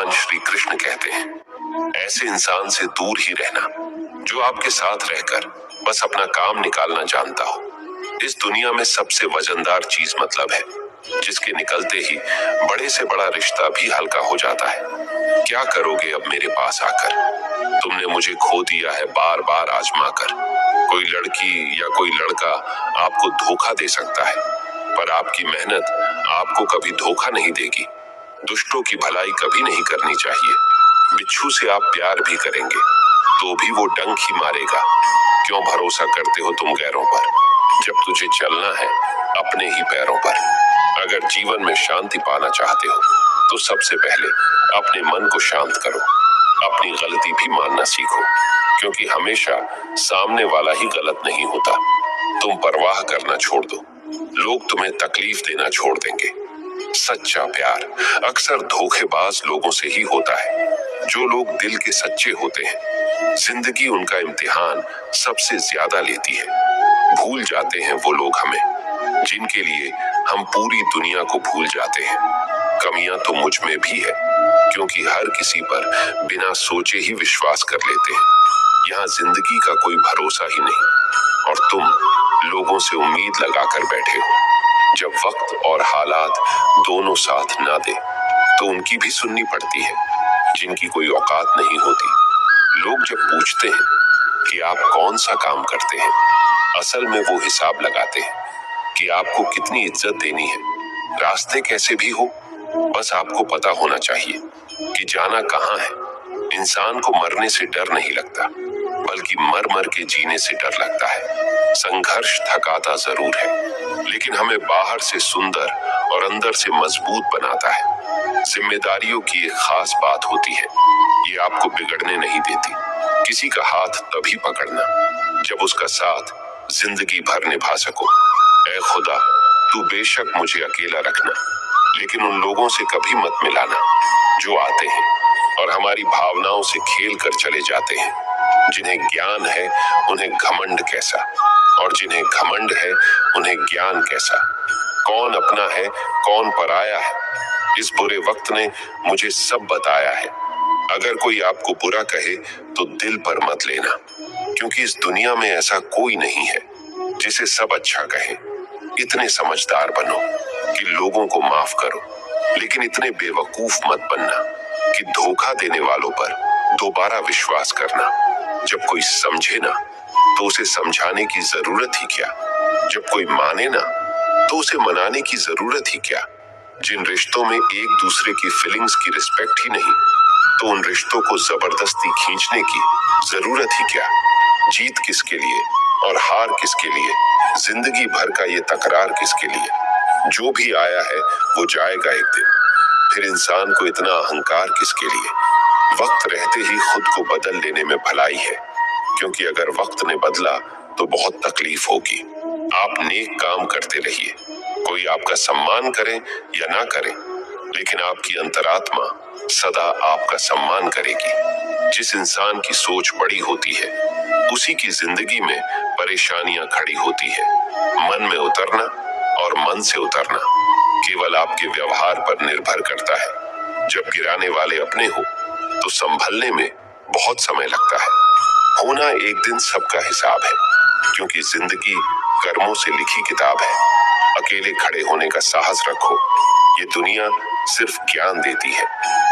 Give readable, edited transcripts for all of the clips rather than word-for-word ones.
भगवान श्री कृष्ण कहते हैं, ऐसे इंसान से दूर ही रहना जो आपके साथ रहकर बस अपना काम निकालना जानता हो। इस दुनिया में सबसे वजनदार चीज मतलब है, जिसके निकलते ही बड़े से बड़ा रिश्ता भी हल्का हो जाता है। क्या करोगे अब मेरे पास आकर? तुमने मुझे खो दिया है बार बार आजमा कर। कोई लड़की या कोई लड़का आपको धोखा दे सकता है, पर आपकी मेहनत आपको कभी धोखा नहीं देगी। दुष्टों की भलाई कभी नहीं करनी चाहिए। बिच्छू से आप प्यार भी करेंगे तो भी वो डंक ही मारेगा। क्यों भरोसा करते हो तुम गैरों पर, जब तुझे चलना है अपने ही पैरों पर। अगर जीवन में शांति पाना चाहते हो तो सबसे पहले अपने मन को शांत करो। अपनी गलती भी मानना सीखो, क्योंकि हमेशा सामने वाला ही गलत नहीं होता। तुम परवाह करना छोड़ दो, लोग तुम्हें तकलीफ देना छोड़ देंगे। सच्चा प्यार अक्सर धोखेबाज लोगों से ही होता है। जो लोग दिल के सच्चे होते हैं, जिंदगी उनका इम्तिहान सबसे ज्यादा लेती है। भूल जाते हैं वो लोग हमें, जिनके लिए हम पूरी दुनिया को भूल जाते हैं। कमियां तो मुझ में भी है, क्योंकि हर किसी पर बिना सोचे ही विश्वास कर लेते हैं। यहाँ जिंदगी का कोई भरोसा ही नहीं, और तुम लोगों से उम्मीद लगाकर बैठे हो। जब वक्त और हालात दोनों साथ ना दे तो उनकी भी सुननी पड़ती है, जिनकी कोई औकात नहीं होती। लोग जब पूछते हैं कि आप कौन सा काम करते हैं, असल में वो हिसाब लगाते हैं कि आपको कितनी इज्जत देनी है। रास्ते कैसे भी हो, बस आपको पता होना चाहिए कि जाना कहाँ है। इंसान को मरने से डर नहीं लगता, बल्कि मर मर के जीने से डर लगता है। संघर्ष थकाता जरूर है, लेकिन हमें बाहर से सुंदर और अंदर से मजबूत बनाता है। जिम्मेदारियों की एक खास बात होती है, ये आपको बिगड़ने नहीं देती। किसी का हाथ तभी पकड़ना जब उसका साथ जिंदगी भर निभा सको। ऐ खुदा, तू बेशक मुझे अकेला रखना, लेकिन उन लोगों से कभी मत मिलाना जो आते हैं और हमारी भावनाओं से खेल कर चले जाते हैं। जिन्हें ज्ञान है उन्हें घमंड कैसा, और जिन्हें घमंड है उन्हें ज्ञान कैसा। कौन अपना है कौन पराया है, इस बुरे वक्त ने मुझे सब बताया है। अगर कोई आपको बुरा कहे तो दिल पर मत लेना, क्योंकि इस दुनिया में ऐसा कोई नहीं है जिसे सब अच्छा कहे। इतने समझदार बनो कि लोगों को माफ करो, लेकिन इतने बेवकूफ मत बनना कि धोखा देने वालों पर दोबारा विश्वास करना। जब कोई समझे ना तो उसे समझाने की जरूरत ही क्या। जब कोई माने ना तो उसे मनाने की जरूरत ही क्या। जिन रिश्तों में एक दूसरे की फीलिंग्स की रिस्पेक्ट ही नहीं, तो उन रिश्तों को जबरदस्ती खींचने की जरूरत ही क्या। जीत किसके लिए और हार किसके लिए, जिंदगी भर का ये तकरार किसके लिए। जो भी आया है वो जाएगा एक दिन, फिर इंसान को इतना अहंकार किसके लिए। वक्त रहते ही खुद को बदल लेने में भलाई है, क्योंकि अगर वक्त ने बदला तो बहुत तकलीफ होगी। आप नेक काम करते रहिए, कोई आपका सम्मान करे या ना करे, लेकिन आपकी अंतरात्मा सदा आपका सम्मान करेगी। जिस इंसान की सोच बड़ी होती है, उसी की जिंदगी में परेशानियां खड़ी होती है। मन में उतरना और मन से उतरना केवल आपके व्यवहार पर निर्भर करता है। जब गिराने वाले अपने हो तो संभलने में बहुत समय लगता है। होना एक दिन सबका हिसाब है, क्योंकि जिंदगी कर्मों से लिखी किताब है। अकेले खड़े होने का साहस रखो। ये दुनिया सिर्फ ज्ञान देती है,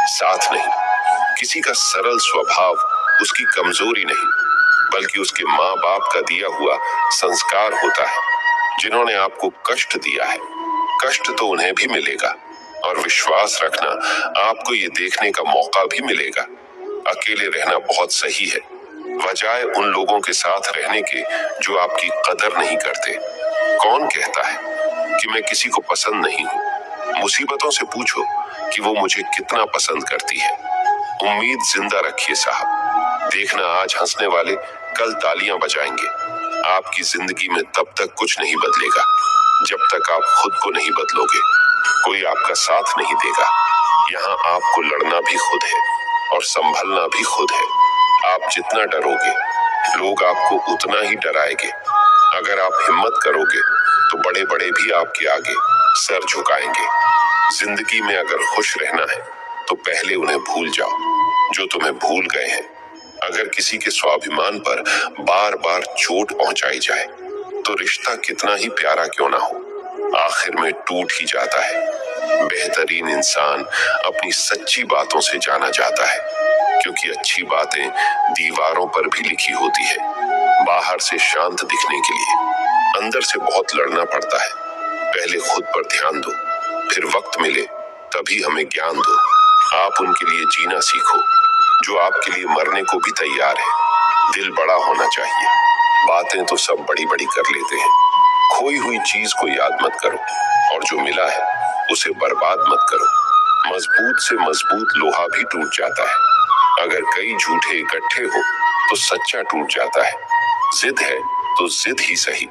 साथ नहीं। किसी का सरल स्वभाव उसकी कमजोरी नहीं, बल्कि उसके माँ बाप का दिया हुआ संस्कार होता है। जिन्होंने आपको कष्ट दिया है, कष्ट तो उन्हें भी मिलेगा, और विश्वास रखना आपको ये देखने का मौका भी मिलेगा। अकेले रहना बहुत सही है, बजाय उन लोगों के साथ रहने के जो आपकी कदर नहीं करते। कौन कहता है कि मैं किसी को पसंद नहीं हूँ? मुसीबतों से पूछो कि वो मुझे कितना पसंद करती है। उम्मीद जिंदा रखिए साहब, देखना आज हंसने वाले कल तालियां बजाएंगे। आपकी जिंदगी में तब तक कुछ नहीं बदलेगा जब तक आप खुद को नहीं बदलोगे। कोई आपका साथ नहीं देगा। यहाँ आपको लड़ना भी खुद है और संभलना भी खुद है। आप जितना डरोगे, लोग आपको उतना ही डराएंगे। अगर आप हिम्मत करोगे तो बड़े बड़े भी आपके आगे सर झुकाएंगे। जिंदगी में अगर खुश रहना है तो पहले उन्हें भूल जाओ जो तुम्हें भूल गए हैं। अगर किसी के स्वाभिमान पर बार बार चोट पहुंचाई जाए तो रिश्ता कितना ही प्यारा क्यों ना हो, आखिर में टूट ही जाता है। बेहतरीन इंसान अपनी सच्ची बातों से जाना जाता है, क्योंकि अच्छी बातें दीवारों पर भी लिखी होती है। बाहर से शांत दिखने के लिए अंदर से बहुत लड़ना पड़ता है। पहले खुद पर ध्यान दो, फिर वक्त मिले तभी हमें ज्ञान दो। आप उनके लिए जीना सीखो जो आपके लिए मरने को भी तैयार है। दिल बड़ा होना चाहिए। बातें तो सब बड़ी बड़ी कर लेते हैं। खोई हुई चीज को याद मत करो, और जो मिला है उसे बर्बाद मत करो। मजबूत से मजबूत लोहा भी टूट जाता है। अगर कई झूठे इकट्ठे हो तो सच्चा टूट जाता है। जिद है तो जिद ही सही,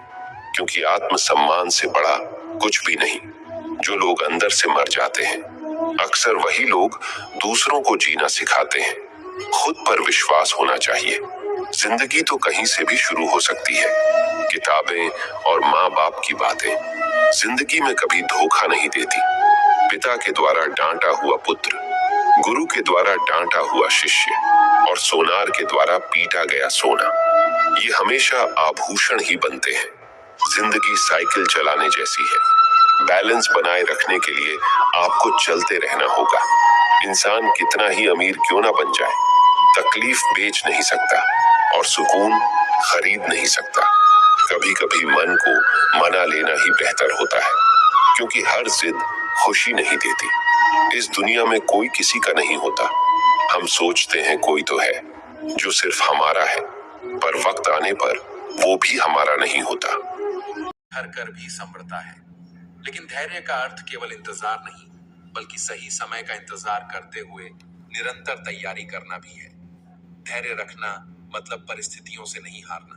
क्योंकि आत्मसम्मान से बड़ा कुछ भी नहीं। जो लोग अंदर से मर जाते हैं अक्सर वही लोग दूसरों को जीना सिखाते हैं। खुद पर विश्वास होना चाहिए। जिंदगी तो कहीं से भी शुरू हो सकती है। किताबें और माँ बाप की बातें जिंदगी में कभी धोखा नहीं देती। पिता के द्वारा डांटा हुआ पुत्र, गुरु के द्वारा डांटा हुआ शिष्य, और सोनार के द्वारा पीटा गया सोना, ये हमेशा आभूषण ही बनते हैं। जिंदगी साइकिल चलाने जैसी है। बैलेंस बनाए रखने के लिए आपको चलते रहना होगा। इंसान कितना ही अमीर क्यों ना बन जाए, तकलीफ बेच नहीं सकता और सुकून खरीद नहीं सकता। कभी कभी मन को मना लेना ही बेहतर होता है, क्योंकि हर जिद खुशी नहीं देती। इस दुनिया में कोई किसी का नहीं होता। हम सोचते हैं कोई तो है जो सिर्फ हमारा है, पर वक्त आने पर वो भी हमारा नहीं होता। हर कर भी संभलता है, लेकिन धैर्य का अर्थ केवल इंतजार नहीं, बल्कि सही समय का इंतजार करते हुए निरंतर तैयारी करना भी है। धैर्य रखना मतलब परिस्थितियों से नहीं हारना,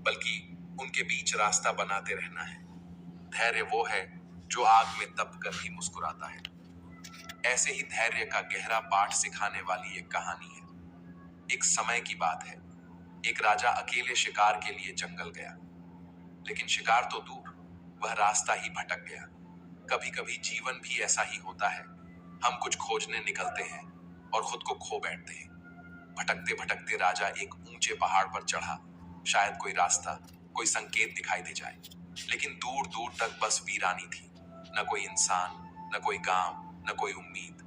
बल्कि उनके बीच रास्ता बनाते रहना है। धैर्य वो है जो आग में तप कर भी मुस्कुराता है। ऐसे ही धैर्य का गहरा पाठ सिखाने वाली एक कहानी है। एक समय की बात है। एक राजा अकेले शिकार के लिए जंगल गया, लेकिन शिकार तो दूर, वह रास्ता ही भटक गया। कभी कभी जीवन भी ऐसा ही होता है। हम कुछ खोजने निकलते हैं और खुद को खो बैठते हैं। भटकते भटकते राजा एक ऊंचे पहाड़ पर चढ़ा। शायद कोई रास्ता, कोई संकेत दिखाई दे जाए, लेकिन दूर दूर तक बस वीरानी थी। न कोई इंसान, न कोई गांव, न कोई उम्मीद।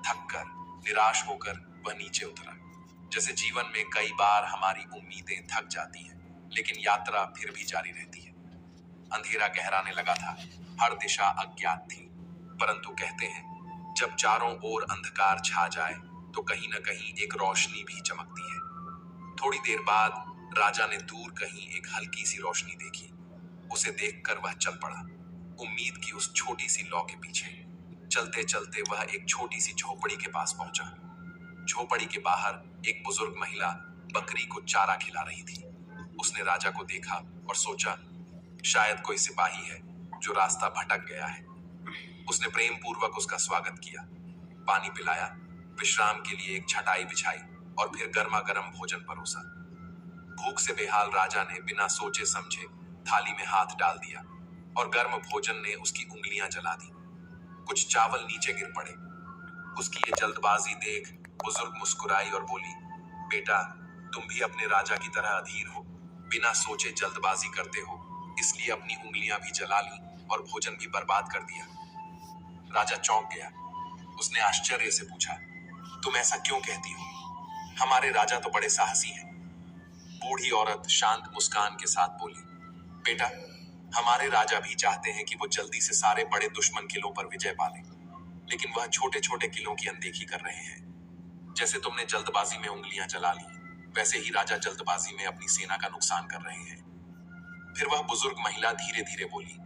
थककर, निराश होकर वह नीचे उतरा। जैसे जीवन में कई बार हमारी उम्मीदें थक जाती हैं, लेकिन यात्रा फिर भी जारी रहती है। अंधेरा गहराने लगा था। हर दिशा अज्ञात थी, परंतु कहते हैं जब चारों ओर अंधकार छा जाए तो कहीं न कहीं एक रोशनी भी चमकती है। थोड़ी देर बाद राजा ने दूर कहीं एक हल्की सी रोशनी देखी। उसे देखकर वह चल पड़ा, उम्मीद की उस छोटी सी लौ के पीछे। चलते चलते वह एक छोटी सी झोपड़ी के पास पहुंचा। झोपड़ी के बाहर एक बुजुर्ग महिला बकरी को चारा खिला रही थी। उसने राजा को देखा और सोचा, शायद कोई सिपाही है जो रास्ता भटक गया है। उसने प्रेम पूर्वक उसका स्वागत किया, पानी पिलाया, विश्राम के लिए एक छटाई बिछाई और फिर गर्मा गर्म भोजन परोसा। भूख से बेहाल राजा ने बिना सोचे समझे थाली में हाथ डाल दिया और गर्म भोजन ने उसकी उंगलियां जला दी। कुछ चावल नीचे गिर पड़े। उसकी ये जल्दबाजी देख बुजुर्ग मुस्कुराई और बोली, बेटा, तुम भी अपने राजा की तरह अधीर हो। बिना सोचे जल्दबाजी करते हो, इसलिए अपनी उंगलियां भी जला ली और भोजन भी बर्बाद कर दिया। राजा चौंक गया। उसने आश्चर्य से पूछा, तुम ऐसा क्यों कहती हो? हमारे राजा तो बड़े साहसी हैं। बूढ़ी औरत शांत मुस्कान के साथ बोली, बेटा, हमारे राजा भी चाहते हैं कि वो जल्दी से सारे बड़े दुश्मन किलों पर विजय पा लें, लेकिन वह छोटे छोटे किलों की अनदेखी कर रहे हैं। जैसे तुमने जल्दबाजी में उंगलियां जला ली, वैसे ही राजा जल्दबाजी में अपनी सेना का नुकसान कर रहे हैं। फिर वह बुजुर्ग महिला धीरे धीरे बोली,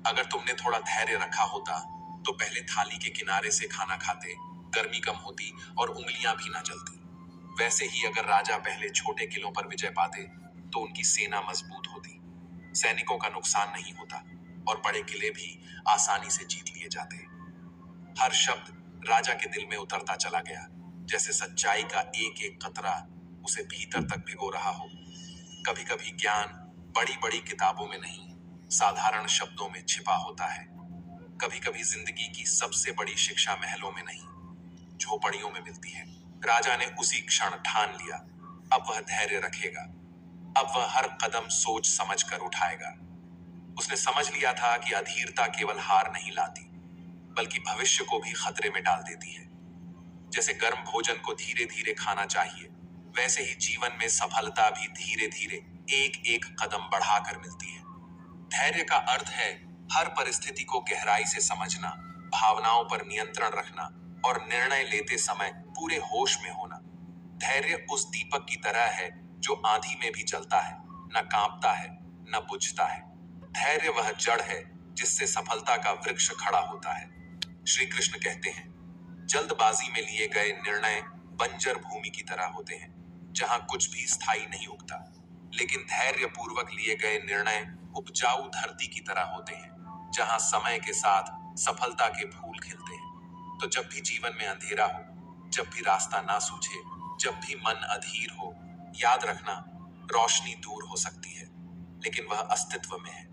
अगर तुमने थोड़ा धैर्य रखा होता तो पहले थाली के किनारे से खाना खाते, गर्मी कम होती और उंगलियां भी ना जलती। वैसे ही अगर राजा पहले छोटे किलों पर विजय पाते तो उनकी सेना मजबूत होती, सैनिकों का नुकसान नहीं होता और बड़े किले भी आसानी से जीत लिए जाते। हर शब्द राजा के दिल में उतरता चला गया, जैसे सच्चाई का एक एक कतरा उसे भीतर तक भिगो रहा हो। कभी कभी ज्ञान बड़ी बड़ी किताबों में नहीं, साधारण शब्दों में छिपा होता है। कभी कभी जिंदगी की सबसे बड़ी शिक्षा महलों में नहीं, झोपड़ियों में मिलती है। राजा ने उसी क्षण ठान लिया, अब वह धैर्य रखेगा। अब वह हर कदम सोच समझ कर उठाएगा। उसने समझ लिया था कि अधीरता केवल हार नहीं लाती, बल्कि भविष्य को भी खतरे में डाल देती है। जैसे गर्म भोजन को धीरे धीरे खाना चाहिए, वैसे ही जीवन में सफलता भी धीरे धीरे एक एक कदम बढ़ाकर मिलती है। धैर्य का अर्थ है हर परिस्थिति को गहराई से समझना, भावनाओं पर नियंत्रण रखना और निर्णय लेते समय पूरे होश में होना। धैर्य उस दीपक की तरह है जो आंधी में भी जलता है, न कांपता है, न बुझता है। धैर्य वह जड़ है जिससे सफलता का वृक्ष खड़ा होता है। श्री कृष्ण कहते हैं, जल्दबाजी में लिए गए निर्णय बंजर भूमि की तरह होते हैं, जहां कुछ भी स्थायी नहीं उगता। लेकिन धैर्य पूर्वक लिए गए निर्णय उपजाऊ धरती की तरह होते हैं, जहां समय के साथ सफलता के फूल खिलते हैं। तो जब भी जीवन में अंधेरा हो, जब भी रास्ता ना सूझे, जब भी मन अधीर हो, याद रखना, रोशनी दूर हो सकती है, लेकिन वह अस्तित्व में है।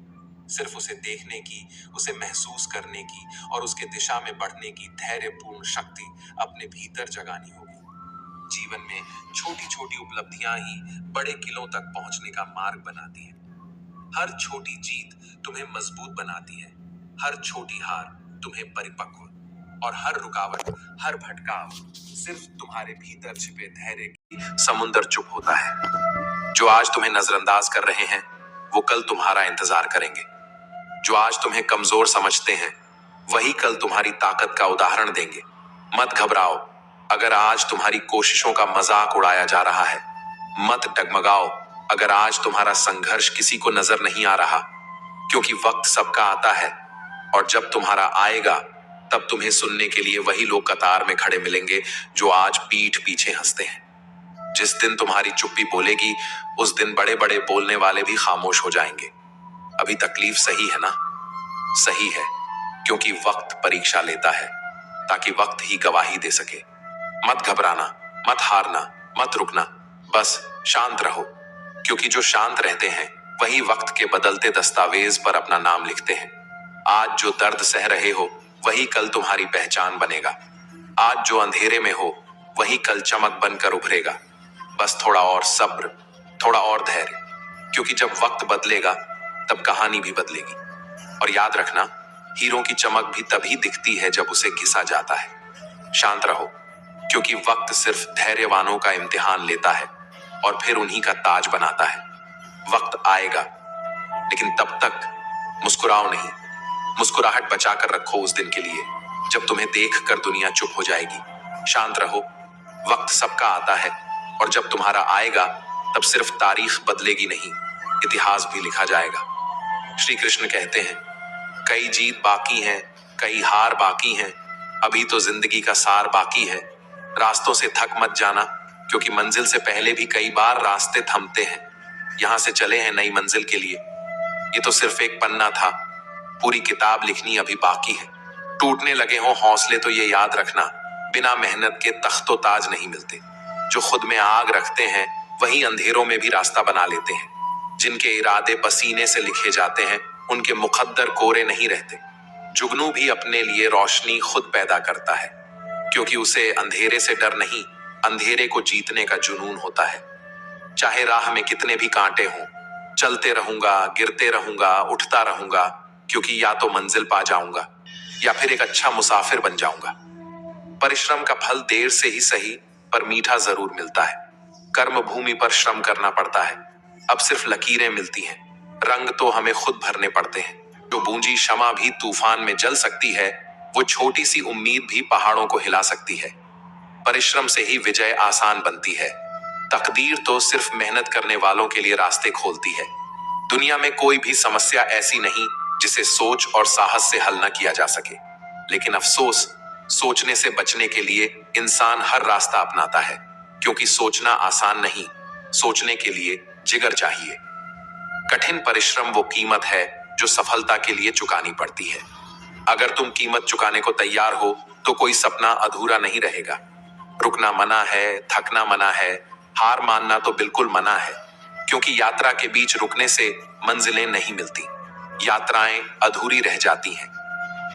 सिर्फ उसे देखने की, उसे महसूस करने की और उसके दिशा में बढ़ने की धैर्यपूर्ण शक्ति अपने भीतर जगानी होगी। जीवन में छोटी छोटी उपलब्धियां ही बड़े किलों तक पहुंचने का मार्ग बनाती हैं। हर छोटी जीत तुम्हें मजबूत बनाती है, हर छोटी हार तुम्हें परिपक्व, और हर रुकावट, हर भटकाव सिर्फ तुम्हारे भीतर छिपे धैर्य की समुंदर चुप होता है। जो आज तुम्हें नजरअंदाज कर रहे हैं, वो कल तुम्हारा इंतजार करेंगे। जो आज तुम्हें कमजोर समझते हैं, वही कल तुम्हारी ताकत का उदाहरण देंगे। मत घबराओ अगर आज तुम्हारी कोशिशों का मजाक उड़ाया जा रहा है। मत डगमगाओ अगर आज तुम्हारा संघर्ष किसी को नजर नहीं आ रहा, क्योंकि वक्त सबका आता है, और जब तुम्हारा आएगा तब तुम्हें सुनने के लिए वही लोग कतार में खड़े मिलेंगे जो आज पीठ पीछे हंसते हैं। जिस दिन तुम्हारी चुप्पी बोलेगी, उस दिन बड़े बड़े बोलने वाले भी खामोश हो जाएंगे। अभी तकलीफ सही है ना? सही है, क्योंकि वक्त परीक्षा लेता है ताकि वक्त ही गवाही दे सके। मत घबराना, मत हारना, मत रुकना, बस शांत रहो, क्योंकि जो शांत रहते हैं वही वक्त के बदलते दस्तावेज पर अपना नाम लिखते हैं। आज जो दर्द सह रहे हो, वही कल तुम्हारी पहचान बनेगा। आज जो अंधेरे में हो, वही कल चमक बनकर उभरेगा। बस थोड़ा और सब्र, थोड़ा और धैर्य, क्योंकि जब वक्त बदलेगा तब कहानी भी बदलेगी। और याद रखना, हीरों की चमक भी तभी दिखती है जब उसे घिसा जाता है। शांत रहो, क्योंकि वक्त सिर्फ धैर्यवानों का इम्तिहान लेता है और फिर उन्हीं का ताज बनाता है। वक्त आएगा, लेकिन तब तक मुस्कुराओ नहीं। मुस्कुराहट बचा कर रखो उस दिन के लिए जब तुम्हें देखकर दुनिया चुप हो जाएगी। शांत रहो, वक्त सबका आता है, और जब तुम्हारा आएगा तब सिर्फ तारीख बदलेगी नहीं, इतिहास भी लिखा जाएगा। श्री कृष्ण कहते हैं, कई जीत बाकी हैं, कई हार बाकी हैं, अभी तो जिंदगी का सार बाकी है। रास्तों से थक मत जाना, क्योंकि मंजिल से पहले भी कई बार रास्ते थमते हैं। यहां से चले हैं नई मंजिल के लिए। ये तो सिर्फ एक पन्ना था, पूरी किताब लिखनी अभी बाकी है। टूटने लगे हों हौसले तो ये याद रखना, बिना मेहनत के तख्तो ताज नहीं मिलते। जो खुद में आग रखते हैं वही अंधेरों में भी रास्ता बना लेते हैं। जिनके इरादे पसीने से लिखे जाते हैं, उनके मुकद्दर कोरे नहीं रहते। जुगनू भी अपने लिए रोशनी खुद पैदा करता है, क्योंकि उसे अंधेरे से डर नहीं, अंधेरे को जीतने का जुनून होता है। चाहे राह में कितने भी कांटे हों, चलते रहूंगा, गिरते रहूंगा, उठता रहूंगा, क्योंकि या तो मंजिल पा जाऊंगा या फिर एक अच्छा मुसाफिर बन जाऊंगा। परिश्रम का फल देर से ही सही, पर मीठा जरूर मिलता है। कर्म भूमि पर श्रम करना पड़ता है, अब सिर्फ लकीरें मिलती हैं, रंग तो हमें खुद भरने पड़ते हैं। जो बूंजी शमा भी तूफान में जल सकती है, वो छोटी सी उम्मीद भी पहाड़ों को हिला सकती है। परिश्रम से ही विजय आसान बनती है। तकदीर तो सिर्फ मेहनत करने वालों के लिए रास्ते खोलती है। दुनिया में कोई भी समस्या ऐसी नहीं जिसे सोच और साहस से हल न किया जा सके, लेकिन अफसोस, सोचने से बचने के लिए इंसान हर रास्ता अपनाता है, क्योंकि सोचना आसान नहीं, सोचने के लिए जिगर चाहिए। कठिन परिश्रम वो कीमत है जो सफलता के लिए चुकानी पड़ती है। अगर तुम कीमत चुकाने को तैयार हो तो कोई सपना अधूरा नहीं रहेगा। रुकना मना है, थकना मना है, हार मानना तो बिल्कुल मना है, क्योंकि यात्रा के बीच रुकने से मंजिलें नहीं मिलती, यात्राएं अधूरी रह जाती हैं।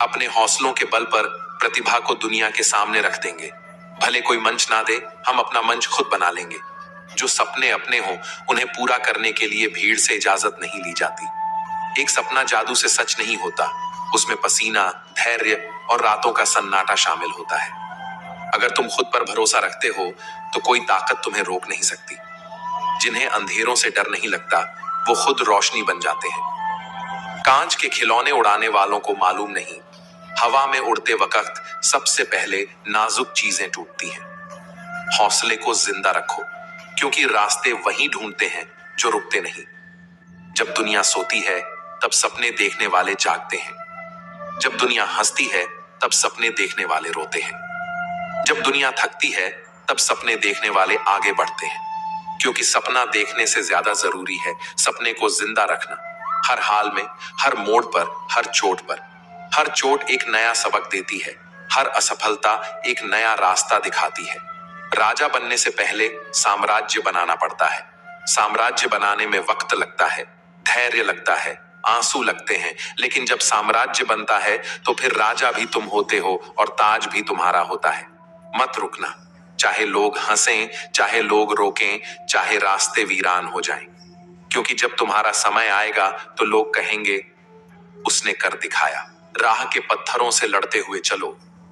अपने हौसलों के बल पर प्रतिभा को दुनिया के सामने रख देंगे, भले कोई मंच ना दे, हम अपना मंच खुद बना लेंगे। जो सपने अपने हो उन्हें पूरा करने के लिए भीड़ से इजाजत नहीं ली जाती। एक सपना जादू से सच नहीं होता, उसमें पसीना, धैर्य और रातों का सन्नाटा शामिल होता है। अगर तुम खुद पर भरोसा रखते हो तो कोई ताकत तुम्हें रोक नहीं सकती। जिन्हें अंधेरों से डर नहीं लगता वो खुद रोशनी बन जाते हैं। कांच के खिलौने उड़ाने वालों को मालूम नहीं, हवा में उड़ते वक्त सबसे पहले नाजुक चीजें टूटती हैं। हौसले को जिंदा रखो, क्योंकि रास्ते वही ढूंढते हैं जो रुकते नहीं। जब दुनिया सोती है तब सपने देखने वाले जागते हैं। जब दुनिया हंसती है तब सपने देखने वाले रोते हैं। जब दुनिया थकती है तब सपने देखने वाले आगे बढ़ते हैं। क्योंकि सपना देखने से ज्यादा जरूरी है सपने को जिंदा रखना। हर हाल में, हर मोड़ पर, हर चोट पर। हर चोट एक नया सबक देती है, हर असफलता एक नया रास्ता दिखाती है। राजा बनने से पहले साम्राज्य बनाना पड़ता है। साम्राज्य बनाने में वक्त लगता है, धैर्य लगता है, आंसू लगते हैं, लेकिन जब साम्राज्य बनता है तो फिर राजा भी तुम होते हो और ताज भी तुम्हारा होता है। मत रुकना, चाहे लोग हंसें, चाहे लोग रोकें, चाहे रास्ते वीरान हो जाएं। क्योंकि जब तुम्हारा समय आएगा तो लोग कहेंगे उसने कर दिखाया। राह के पत्थरों से लड़ते हुए चलो,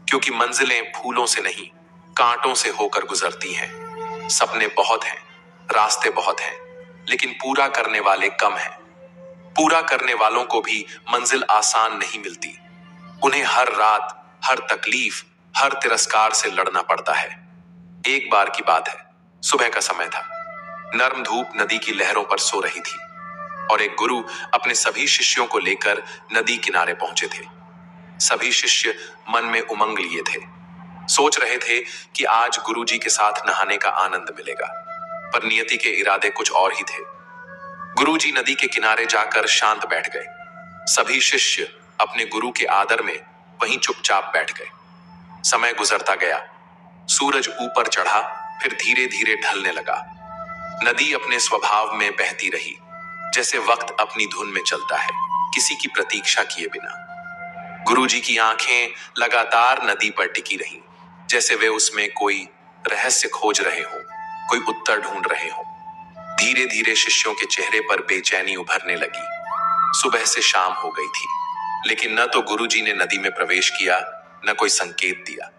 क्योंकि मंजिलें फूलों से नहीं कांटों से होकर गुजरती हैं। सपने बहुत हैं, रास्ते बहुत हैं, लेकिन पूरा करने वाले कम हैं। पूरा करने वालों को भी मंजिल आसान नहीं मिलती। उन्हें हर रात, हर तकलीफ, हर तिरस्कार से लड़ना पड़ता है। एक बार की बात है, सुबह का समय था। नर्म धूप नदी की लहरों पर सो रही थी और एक गुरु अपने सभी शिष्यों को लेकर नदी किनारे पहुंचे थे। सभी शिष्य मन में उमंग लिए थे। सोच रहे थे कि आज गुरुजी के साथ नहाने का आनंद मिलेगा, पर नियति के इरादे कुछ और ही थे। गुरुजी नदी के किनारे जाकर शांत बैठ गए। सभी शिष्य अपने गुरु के आदर में वहीं चुपचाप बैठ गए। समय गुजरता गया, सूरज ऊपर चढ़ा, फिर धीरे धीरे ढलने लगा। नदी अपने स्वभाव में बहती रही, जैसे वक्त अपनी धुन में चलता है, किसी की प्रतीक्षा किए बिना। गुरुजी की आंखें लगातार नदी पर टिकी रहीं, जैसे वे उसमें कोई रहस्य खोज रहे हों, कोई उत्तर ढूंढ रहे हों। धीरे धीरे शिष्यों के चेहरे पर बेचैनी उभरने लगी। सुबह से शाम हो गई थी, लेकिन न तो गुरुजी ने नदी में प्रवेश किया, न कोई संकेत दिया।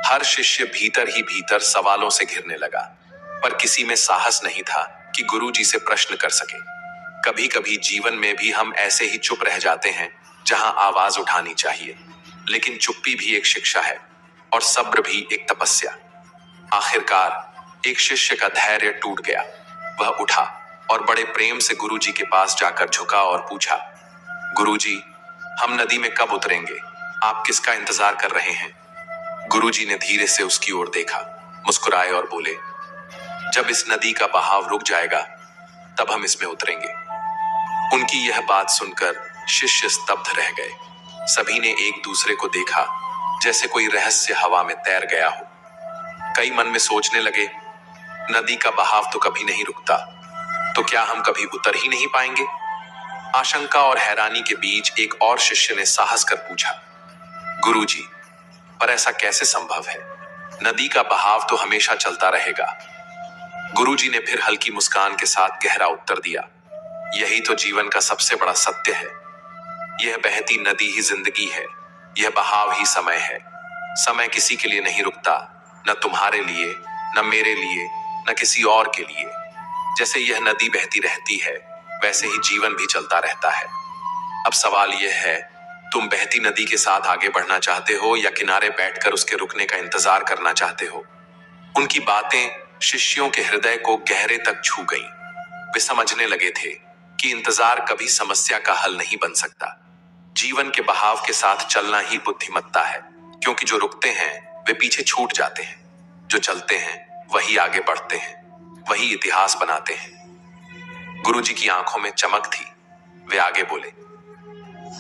हर शिष्य भीतर ही भीतर सवालों से घिरने लगा, पर किसी में साहस नहीं था कि गुरुजी से प्रश्न कर सके। कभी कभी जीवन में भी हम ऐसे ही चुप रह जाते हैं जहां आवाज उठानी चाहिए, लेकिन चुप्पी भी एक शिक्षा है और सब्र भी एक तपस्या। आखिरकार एक शिष्य का धैर्य टूट गया। वह उठा और बड़े प्रेम से गुरुजी के पास जाकर झुका और पूछा, गुरुजी, हम नदी में कब उतरेंगे? आप किसका इंतजार कर रहे हैं? गुरुजी ने धीरे से उसकी ओर देखा, मुस्कुराए और बोले, जब इस नदी का बहाव रुक जाएगा तब हम इसमें उतरेंगे। उनकी यह बात सुनकर शिष्य स्तब्ध रह गए। सभी ने एक दूसरे को देखा, जैसे कोई रहस्य हवा में तैर गया हो। कई मन में सोचने लगे, नदी का बहाव तो कभी नहीं रुकता, तो क्या हम कभी उतर ही नहीं पाएंगे? आशंका और हैरानी के बीच एक और शिष्य ने साहस कर पूछा, गुरुजी, पर ऐसा कैसे संभव है? नदी का बहाव तो हमेशा चलता रहेगा। गुरुजी ने फिर हल्की मुस्कान के साथ गहरा उत्तर दिया, यही तो जीवन का सबसे बड़ा सत्य है। यह बहती नदी ही जिंदगी है, यह बहाव ही समय है। समय किसी के लिए नहीं रुकता, न तुम्हारे लिए, न मेरे लिए, न किसी और के लिए। जैसे यह नदी बहती रहती है, वैसे ही जीवन भी चलता रहता है। अब सवाल यह है, तुम बहती नदी के साथ आगे बढ़ना चाहते हो या किनारे बैठकर उसके रुकने का इंतजार करना चाहते हो? उनकी बातें शिष्यों के हृदय को गहरे तक छू गईं। वे समझने लगे थे कि इंतजार कभी समस्या का हल नहीं बन सकता। जीवन के बहाव के साथ चलना ही बुद्धिमत्ता है, क्योंकि जो रुकते हैं वे पीछे छूट जाते हैं, जो चलते हैं वही आगे बढ़ते हैं, वही इतिहास बनाते हैं। गुरुजी की आंखों में चमक थी। वे आगे बोले,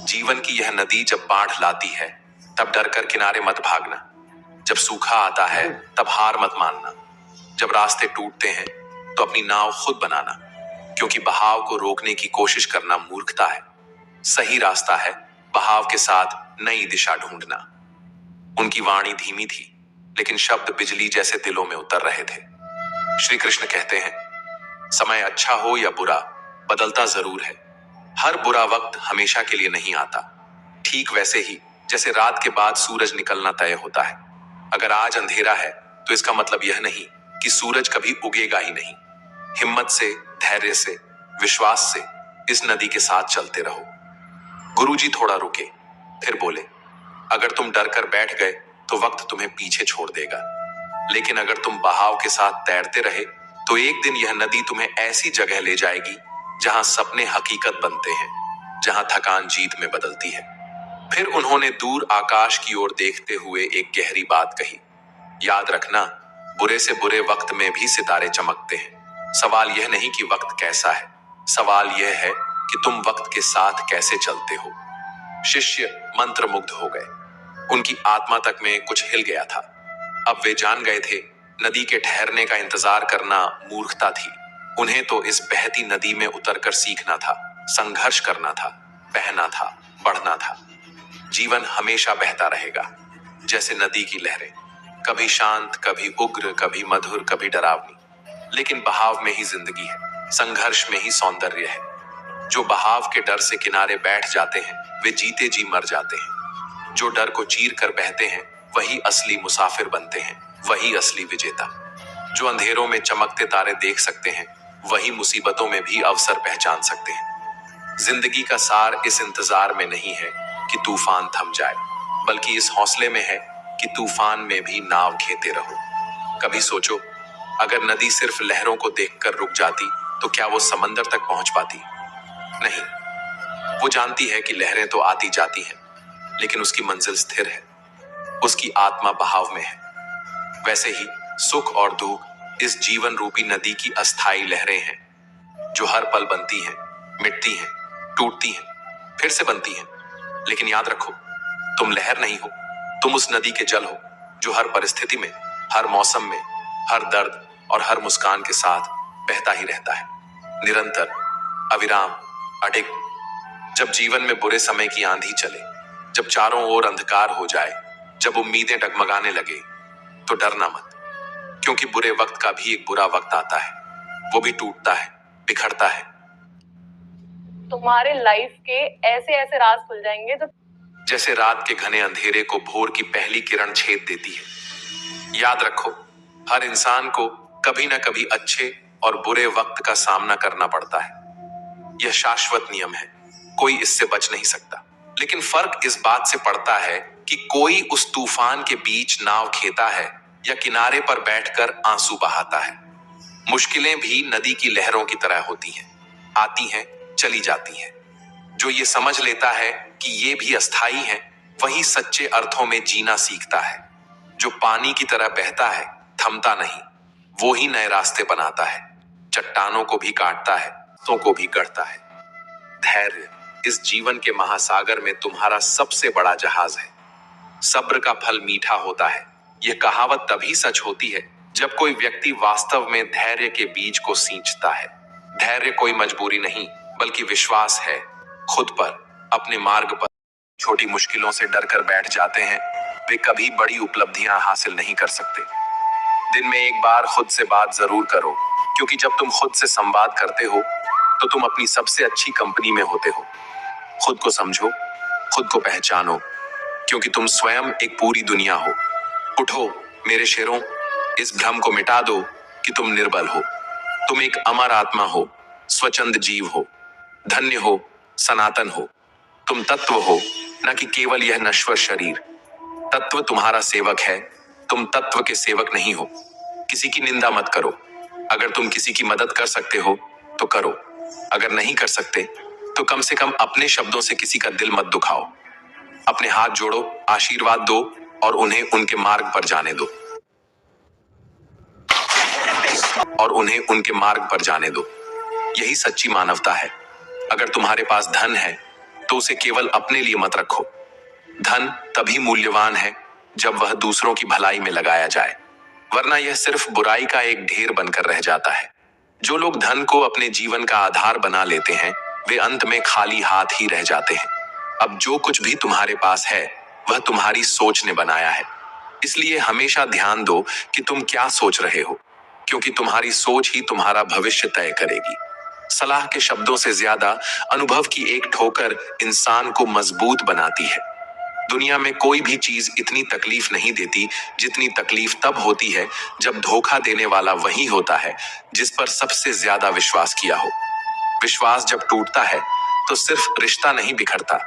जीवन की यह नदी जब बाढ़ लाती है तब डरकर किनारे मत भागना। जब सूखा आता है तब हार मत मानना। जब रास्ते टूटते हैं तो अपनी नाव खुद बनाना, क्योंकि बहाव को रोकने की कोशिश करना मूर्खता है। सही रास्ता है बहाव के साथ नई दिशा ढूंढना। उनकी वाणी धीमी थी, लेकिन शब्द बिजली जैसे दिलों में उतर रहे थे। श्री कृष्ण कहते हैं, समय अच्छा हो या बुरा, बदलता जरूर है। हर बुरा वक्त हमेशा के लिए नहीं आता। ठीक वैसे ही जैसे रात के बाद सूरज निकलना तय होता है। अगर आज अंधेरा है तो इसका मतलब यह नहीं कि सूरज कभी उगेगा ही नहीं। हिम्मत से, धैर्य से, विश्वास से इस नदी के साथ चलते रहो। गुरुजी थोड़ा रुके, फिर बोले, अगर तुम डर कर बैठ गए तो वक्त तुम्हें पीछे छोड़ देगा, लेकिन अगर तुम बहाव के साथ तैरते रहे तो एक दिन यह नदी तुम्हें ऐसी जगह ले जाएगी जहां सपने हकीकत बनते हैं, जहां थकान जीत में बदलती है। फिर उन्होंने दूर आकाश की ओर देखते हुए एक गहरी बात कही, याद रखना, बुरे से बुरे वक्त में भी सितारे चमकते हैं। सवाल यह नहीं कि वक्त कैसा है, सवाल यह है कि तुम वक्त के साथ कैसे चलते हो। शिष्य मंत्रमुग्ध हो गए। उनकी आत्मा तक में कुछ हिल गया था। अब वे जान गए थे, नदी के ठहरने का इंतजार करना मूर्खता थी। उन्हें तो इस बहती नदी में उतरकर सीखना था, संघर्ष करना था, बहना था, बढ़ना था। जीवन हमेशा बहता रहेगा, जैसे नदी की लहरें, कभी शांत, कभी उग्र, कभी मधुर, कभी डरावनी, लेकिन बहाव में ही जिंदगी है, संघर्ष में ही सौंदर्य है। जो बहाव के डर से किनारे बैठ जाते हैं वे जीते जी मर जाते हैं। जो डर को चीर कर बहते हैं वही असली मुसाफिर बनते हैं, वही असली विजेता। जो अंधेरों में चमकते तारे देख सकते हैं वही मुसीबतों में भी अवसर पहचान सकते हैं। जिंदगी का सार इस इंतजार में नहीं है कि तूफान थम जाए, बल्कि इस हौसले में है कि तूफान में भी नाव खेते रहो। कभी सोचो, अगर नदी सिर्फ लहरों को देखकर रुक जाती तो क्या वो समंदर तक पहुंच पाती? नहीं, वो जानती है कि लहरें तो आती जाती हैं, लेकिन उसकी मंजिल स्थिर है, उसकी आत्मा बहाव में है। वैसे ही सुख और दुख इस जीवन रूपी नदी की अस्थाई लहरें हैं, जो हर पल बनती हैं, मिटती हैं, टूटती हैं, फिर से बनती हैं। लेकिन याद रखो, तुम लहर नहीं हो, तुम उस नदी के जल हो जो हर परिस्थिति में, हर मौसम में, हर दर्द और हर मुस्कान के साथ बहता ही रहता है, निरंतर, अविराम, अडिग। जब जीवन में बुरे समय की आंधी चले, जब चारों ओर अंधकार हो जाए, जब उम्मीदें डगमगाने लगे, तो डरना मत, क्योंकि बुरे वक्त का भी एक बुरा वक्त आता है। वो भी टूटता है, बिखरता है। तुम्हारे लाइफ के ऐसे ऐसे राज खुल जाएंगे जो जैसे रात के घने अंधेरे को भोर की पहली किरण छेद देती है। याद रखो, हर इंसान को कभी ना कभी अच्छे और बुरे वक्त का सामना करना पड़ता है। यह शाश्वत नियम है, कोई इससे बच नहीं सकता। लेकिन फर्क इस बात से पड़ता है कि कोई उस तूफान के बीच नाव खेता है या किनारे पर बैठकर आंसू बहाता है। मुश्किलें भी नदी की लहरों की तरह होती हैं, आती हैं, चली जाती हैं। जो ये समझ लेता है कि ये भी अस्थाई हैं, वही सच्चे अर्थों में जीना सीखता है। जो पानी की तरह बहता है, थमता नहीं, वो ही नए रास्ते बनाता है, चट्टानों को भी काटता है, तो को भी गढ़ता है। धैर्य इस जीवन के महासागर में तुम्हारा सबसे बड़ा जहाज है। सब्र का फल मीठा होता है, यह कहावत तभी सच होती है जब कोई व्यक्ति वास्तव में धैर्य के बीज को सींचता है। धैर्य कोई मजबूरी नहीं, बल्कि विश्वास है, खुद पर, अपने मार्ग पर। छोटी मुश्किलों से डर कर बैठ जाते हैं वे कभी बड़ी उपलब्धियां हासिल नहीं कर सकते। दिन में एक बार खुद से बात जरूर करो, क्योंकि जब तुम खुद से संवाद करते हो तो तुम अपनी सबसे अच्छी कंपनी में होते हो। खुद को समझो, खुद को पहचानो, क्योंकि तुम स्वयं एक पूरी दुनिया हो। उठो मेरे शेरों, इस भ्रम को मिटा दो कि तुम निर्बल हो। तुम एक अमर आत्मा हो, स्वच्छंद जीव हो, धन्य हो, सनातन हो। तुम तत्व हो, न कि केवल यह नश्वर शरीर। तत्व तुम्हारा सेवक है, तुम तत्व के सेवक नहीं हो। किसी की निंदा मत करो। अगर तुम किसी की मदद कर सकते हो तो करो, अगर नहीं कर सकते तो कम से कम अपने शब्दों से किसी का दिल मत दुखाओ। अपने हाथ जोड़ो, आशीर्वाद दो और उन्हें उनके मार्ग पर जाने दो। यही सच्ची मानवता है। अगर तुम्हारे पास धन है तो उसे केवल अपने लिए मत रखो। धन तभी मूल्यवान है जब वह दूसरों की भलाई में लगाया जाए, वरना यह सिर्फ बुराई का एक ढेर बनकर रह जाता है। जो लोग धन को अपने जीवन का आधार बना लेते हैं वे अंत में खाली हाथ ही रह जाते हैं। अब जो कुछ भी तुम्हारे पास है वह तुम्हारी सोच ने बनाया है। इसलिए हमेशा ध्यान दो कि तुम क्या सोच रहे हो, क्योंकि तुम्हारी सोच ही तुम्हारा भविष्य तय करेगी। सलाह के शब्दों से ज्यादा अनुभव की एक ठोकर इंसान को मजबूत बनाती है। दुनिया में कोई भी चीज इतनी तकलीफ नहीं देती जितनी तकलीफ तब होती है जब धोखा देने वाला वही होता है जिस पर सबसे ज्यादा विश्वास किया हो। विश्वास जब टूटता है तो सिर्फ रिश्ता नहीं बिखरता,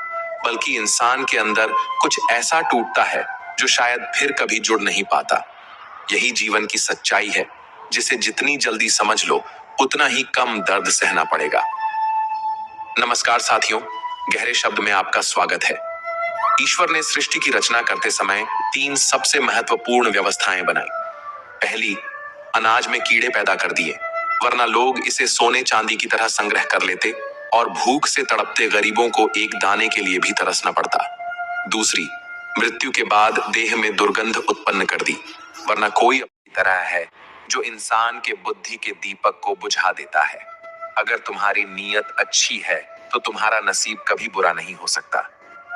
बल्कि इंसान के अंदर कुछ ऐसा टूटता है जो शायद फिर कभी जुड़ नहीं पाता। यही जीवन की सच्चाई है, जिसे जितनी जल्दी समझ लो उतना ही कम दर्द सहना पड़ेगा। नमस्कार साथियों, गहरे शब्द में आपका स्वागत है। ईश्वर ने सृष्टि की रचना करते समय 3 सबसे महत्वपूर्ण व्यवस्थाएं बनाई। पहली, अनाज में कीड़े पैदा कर दिए, वरना लोग इसे सोने चांदी की तरह संग्रह कर लेते और भूख से तड़पते गरीबों को एक दाने के लिए भी तरसना पड़ता। दूसरी, मृत्यु के बाद देह में दुर्गंध उत्पन्न कर दी, वरना कोई अपनी तरह है जो इंसान के बुद्धि के दीपक को बुझा देता है। अगर तुम्हारी नीयत अच्छी है तो तुम्हारा नसीब कभी बुरा नहीं हो सकता,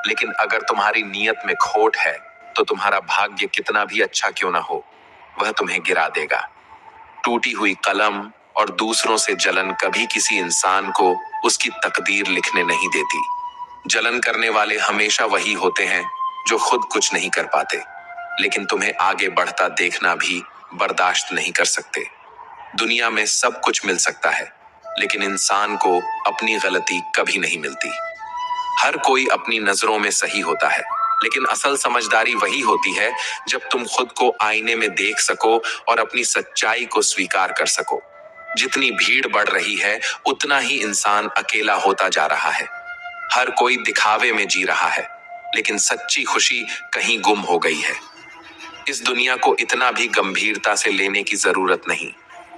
लेकिन अगर तुम्हारी नीयत में खोट है तो तुम्हारा भाग्य कितना भी अच्छा क्यों ना हो, वह तुम्हें गिरा देगा। टूटी हुई कलम और दूसरों से जलन कभी किसी इंसान को उसकी तकदीर लिखने नहीं देती। जलन करने वाले हमेशा वही होते हैं जो खुद कुछ नहीं कर पाते, लेकिन तुम्हें आगे बढ़ता देखना भी बर्दाश्त नहीं कर सकते। दुनिया में सब कुछ मिल सकता है, लेकिन इंसान को अपनी गलती कभी नहीं मिलती। हर कोई अपनी नजरों में सही होता है, लेकिन असल समझदारी वही होती है जब तुम खुद को आईने में देख सको और अपनी सच्चाई को स्वीकार कर सको। जितनी भीड़ बढ़ रही है उतना ही इंसान अकेला होता जा रहा है। हर कोई दिखावे में जी रहा है, लेकिन सच्ची खुशी कहीं गुम हो गई है। इस दुनिया को इतना भी गंभीरता से लेने की जरूरत नहीं,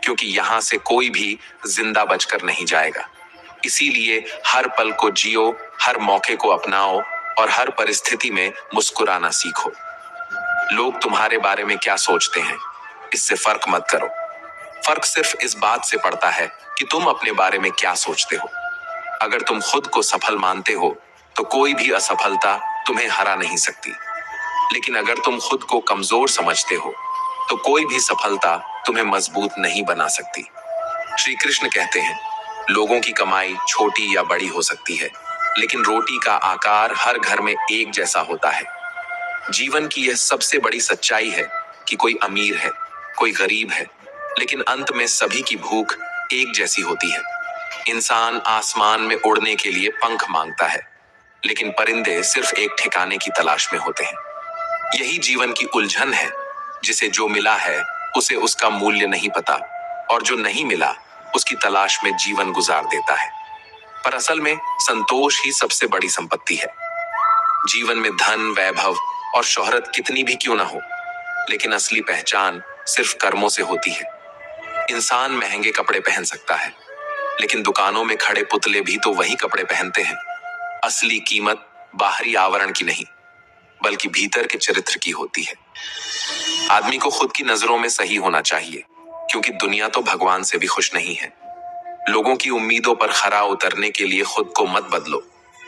क्योंकि यहां से कोई भी जिंदा बचकर नहीं जाएगा। इसीलिए हर पल को जियो, हर मौके को अपनाओ और हर परिस्थिति में मुस्कुराना सीखो। लोग तुम्हारे बारे में क्या सोचते हैं, इससे फर्क मत करो। फर्क सिर्फ इस बात से पड़ता है कि तुम अपने बारे में क्या सोचते हो। अगर तुम खुद को सफल मानते हो तो कोई भी असफलता तुम्हें हरा नहीं सकती, लेकिन अगर तुम खुद को कमजोर समझते हो तो कोई भी सफलता तुम्हें मजबूत नहीं बना सकती। श्री कृष्ण कहते हैं, लोगों की कमाई छोटी या बड़ी हो सकती है, लेकिन रोटी का आकार हर घर में एक जैसा होता है। जीवन की यह सबसे बड़ी सच्चाई है कि कोई अमीर है, कोई गरीब है, लेकिन अंत में सभी की भूख एक जैसी होती है। इंसान आसमान में उड़ने के लिए पंख मांगता है, लेकिन परिंदे सिर्फ एक ठिकाने की तलाश में होते हैं। यही जीवन की उलझन है, जिसे जो मिला है उसे उसका मूल्य नहीं पता, और जो नहीं मिला उसकी तलाश में जीवन गुजार देता है। पर असल में संतोष ही सबसे बड़ी संपत्ति है। जीवन में धन, वैभव और शोहरत कितनी भी क्यों ना हो, लेकिन असली पहचान सिर्फ कर्मों से होती है। इंसान महंगे कपड़े पहन सकता है, लेकिन दुकानों में खड़े पुतले भी तो वही कपड़े पहनते हैं। असली कीमत बाहरी आवरण की नहीं, बल्कि भीतर के चरित्र की होती है। आदमी को खुद की नजरों में सही होना चाहिए, क्योंकि दुनिया तो भगवान से भी खुश नहीं है। लोगों की उम्मीदों पर खरा उतरने के लिए खुद को मत बदलो,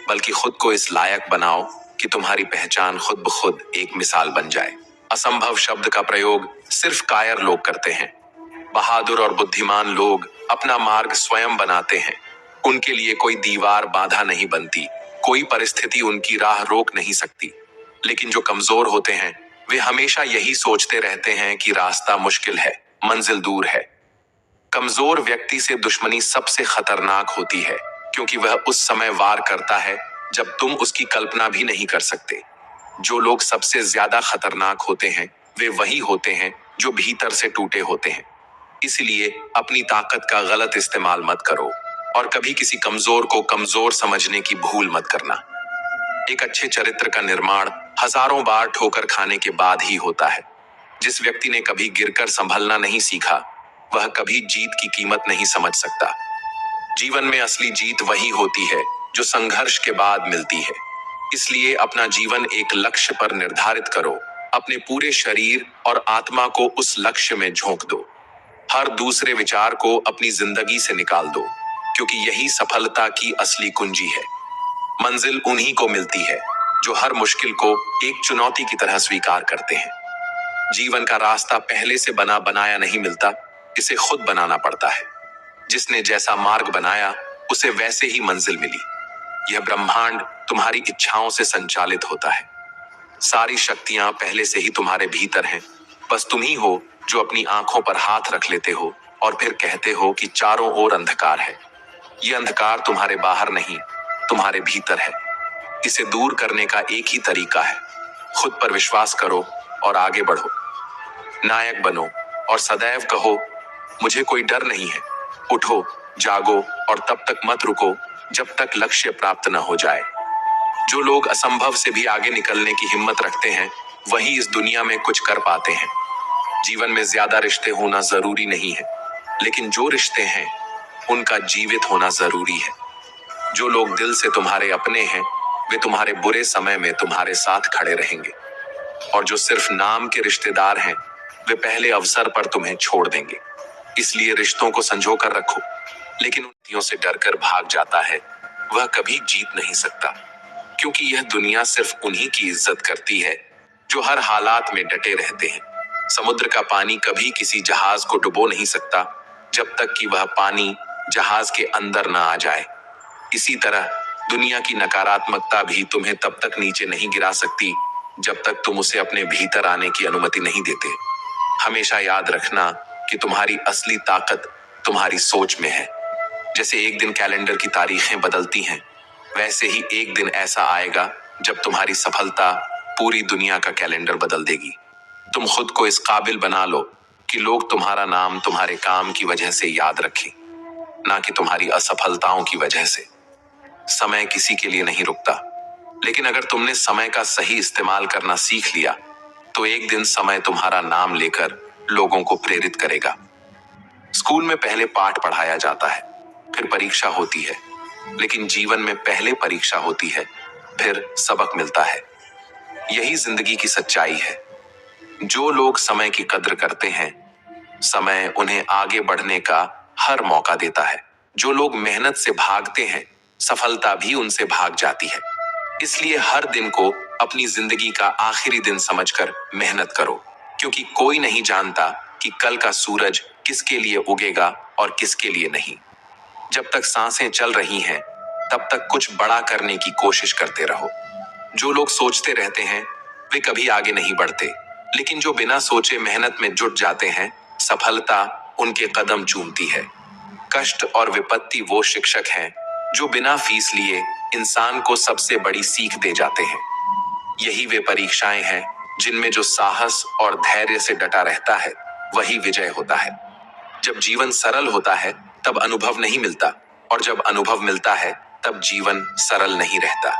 बल्कि खुद को इस लायक बनाओ कि तुम्हारी पहचान खुद ब खुद एक मिसाल बन जाए। असंभव शब्द का प्रयोग सिर्फ कायर लोग करते हैं। बहादुर और बुद्धिमान लोग अपना मार्ग स्वयं बनाते हैं। उनके लिए कोई दीवार बाधा नहीं बनती, कोई परिस्थिति उनकी राह रोक नहीं सकती। लेकिन जो कमजोर होते हैं वे हमेशा यही सोचते रहते हैं कि रास्ता मुश्किल है, मंजिल दूर है। कमजोर व्यक्ति से दुश्मनी सबसे खतरनाक होती है, क्योंकि वह उस समय वार करता है जब तुम उसकी कल्पना भी नहीं कर सकते। जो लोग सबसे ज्यादा खतरनाक होते हैं वे वही होते हैं जो भीतर से टूटे होते हैं। इसलिए अपनी ताकत का गलत इस्तेमाल मत करो और कभी किसी कमजोर को कमजोर समझने की भूल मत करना। एक अच्छे चरित्र का निर्माण हजारों बार ठोकर खाने के बाद ही होता है। जिस व्यक्ति ने कभी गिरकर संभलना नहीं सीखा, वह कभी जीत की कीमत नहीं समझ सकता। जीवन में असली जीत वही होती है जो संघर्ष के बाद मिलती है। इसलिए अपना जीवन एक लक्ष्य पर निर्धारित करो, अपने पूरे शरीर और आत्मा को उस लक्ष्य में झोंक दो। हर दूसरे विचार को अपनी जिंदगी से निकाल दो, क्योंकि यही सफलता की असली कुंजी है। मंजिल उन्हीं को मिलती है जो हर मुश्किल को एक चुनौती की तरह स्वीकार करते हैं। जीवन का रास्ता पहले से बना बनाया नहीं मिलता, इसे खुद बनाना पड़ता है। जिसने जैसा मार्ग बनाया उसे वैसे ही मंजिल मिली। यह ब्रह्मांड तुम्हारी इच्छाओं से संचालित होता है। सारी शक्तियां पहले से ही तुम्हारे भीतर हैं, बस तुम ही हो जो अपनी आंखों पर हाथ रख लेते हो और फिर कहते हो कि चारों ओर अंधकार है। यह अंधकार तुम्हारे बाहर नहीं, तुम्हारे भीतर है। इसे दूर करने का एक ही तरीका है, खुद पर विश्वास करो और आगे बढ़ो। नायक बनो और सदैव कहो, मुझे कोई डर नहीं है। उठो, जागो और तब तक मत रुको जब तक लक्ष्य प्राप्त न हो जाए। जो लोग असंभव से भी आगे निकलने की हिम्मत रखते हैं, वही इस दुनिया में कुछ कर पाते हैं। जीवन में ज्यादा रिश्ते होना जरूरी नहीं है, लेकिन जो रिश्ते हैं उनका जीवित होना जरूरी है। जो लोग दिल से तुम्हारे अपने हैं, वे तुम्हारे बुरे समय में तुम्हारे साथ खड़े रहेंगे, और जो सिर्फ नाम के रिश्तेदार हैं, वे पहले अवसर पर तुम्हें छोड़ देंगे। इसलिए रिश्तों को संजो कर रखो, लेकिन उन व्यक्तियों से डरकर भाग जाता है, वह कभी जीत नहीं सकता, क्योंकि यह दुनिया सिर्फ उन्हीं की इज्जत करती है जो हर हालात में डटे रहते हैं। समुद्र का पानी कभी किसी जहाज को डुबो नहीं सकता जब तक कि वह पानी जहाज के अंदर ना आ जाए। इसी तरह दुनिया की नकारात्मकता भी तुम्हें तब तक नीचे नहीं गिरा सकती जब तक तुम उसे अपने भीतर आने की अनुमति नहीं देते। हमेशा याद रखना कि तुम्हारी असली ताकत तुम्हारी सोच में है। जैसे एक दिन कैलेंडर की तारीखें बदलती हैं, वैसे ही एक दिन ऐसा आएगा जब तुम्हारी सफलता पूरी दुनिया का कैलेंडर बदल देगी। तुम खुद को इस काबिल बना लो कि लोग तुम्हारा नाम तुम्हारे काम की वजह से याद रखें, ना कि तुम्हारी असफलताओं की वजह से। समय किसी के लिए नहीं रुकता, लेकिन अगर तुमने समय का सही इस्तेमाल करना सीख लिया तो एक दिन समय तुम्हारा नाम लेकर लोगों को प्रेरित करेगा। स्कूल में पहले पाठ पढ़ाया जाता है, फिर परीक्षा होती है, लेकिन जीवन में पहले परीक्षा होती है, फिर सबक मिलता है। यही जिंदगी की सच्चाई है। जो लोग समय की कद्र करते हैं, समय उन्हें आगे बढ़ने का हर मौका देता है। जो लोग मेहनत से भागते हैं, सफलता भी उनसे भाग जाती है। इसलिए हर दिन को अपनी जिंदगी का आखिरी दिन समझकर मेहनत करो, क्योंकि कोई नहीं जानता कि कल का सूरज किसके लिए उगेगा और किसके लिए नहीं। जब तक सांसें चल रही हैं, तब तक कुछ बड़ा करने की कोशिश करते रहो। जो लोग सोचते रहते हैं, वे कभी आगे नहीं बढ़ते, लेकिन जो बिना सोचे मेहनत में जुट जाते हैं, सफलता उनके कदम चूमती है। कष्ट और विपत्ति वो शिक्षक हैं जो बिना फीस लिए इंसान को सबसे बड़ी सीख दे जाते हैं। यही वे परीक्षाएं हैं जिनमें जो साहस और धैर्य से डटा रहता है, वही विजय होता है। जब जीवन सरल होता है तब अनुभव नहीं मिलता, और जब अनुभव मिलता है तब जीवन सरल नहीं रहता।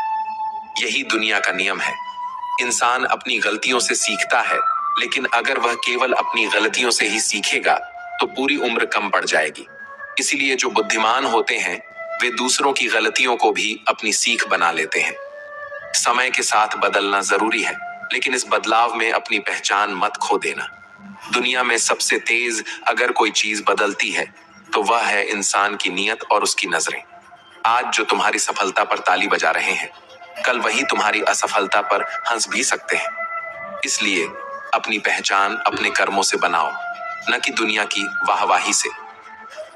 यही दुनिया का नियम है। इंसान अपनी गलतियों से सीखता है, लेकिन अगर वह केवल अपनी गलतियों से ही सीखेगा तो पूरी उम्र कम पड़ जाएगी। इसीलिए जो बुद्धिमान होते हैं, वे दूसरों की गलतियों को भी अपनी सीख बना लेते हैं। समय के साथ बदलना जरूरी है, लेकिन इस बदलाव में अपनी पहचान मत खो देना। दुनिया में सबसे तेज अगर कोई चीज बदलती है तो वह है इंसान की नीयत और उसकी नजरें। आज जो तुम्हारी सफलता पर ताली बजा रहे हैं, कल वही तुम्हारी असफलता पर हंस भी सकते हैं। इसलिए अपनी पहचान अपने कर्मों से बनाओ, न कि दुनिया की वाहवाही से।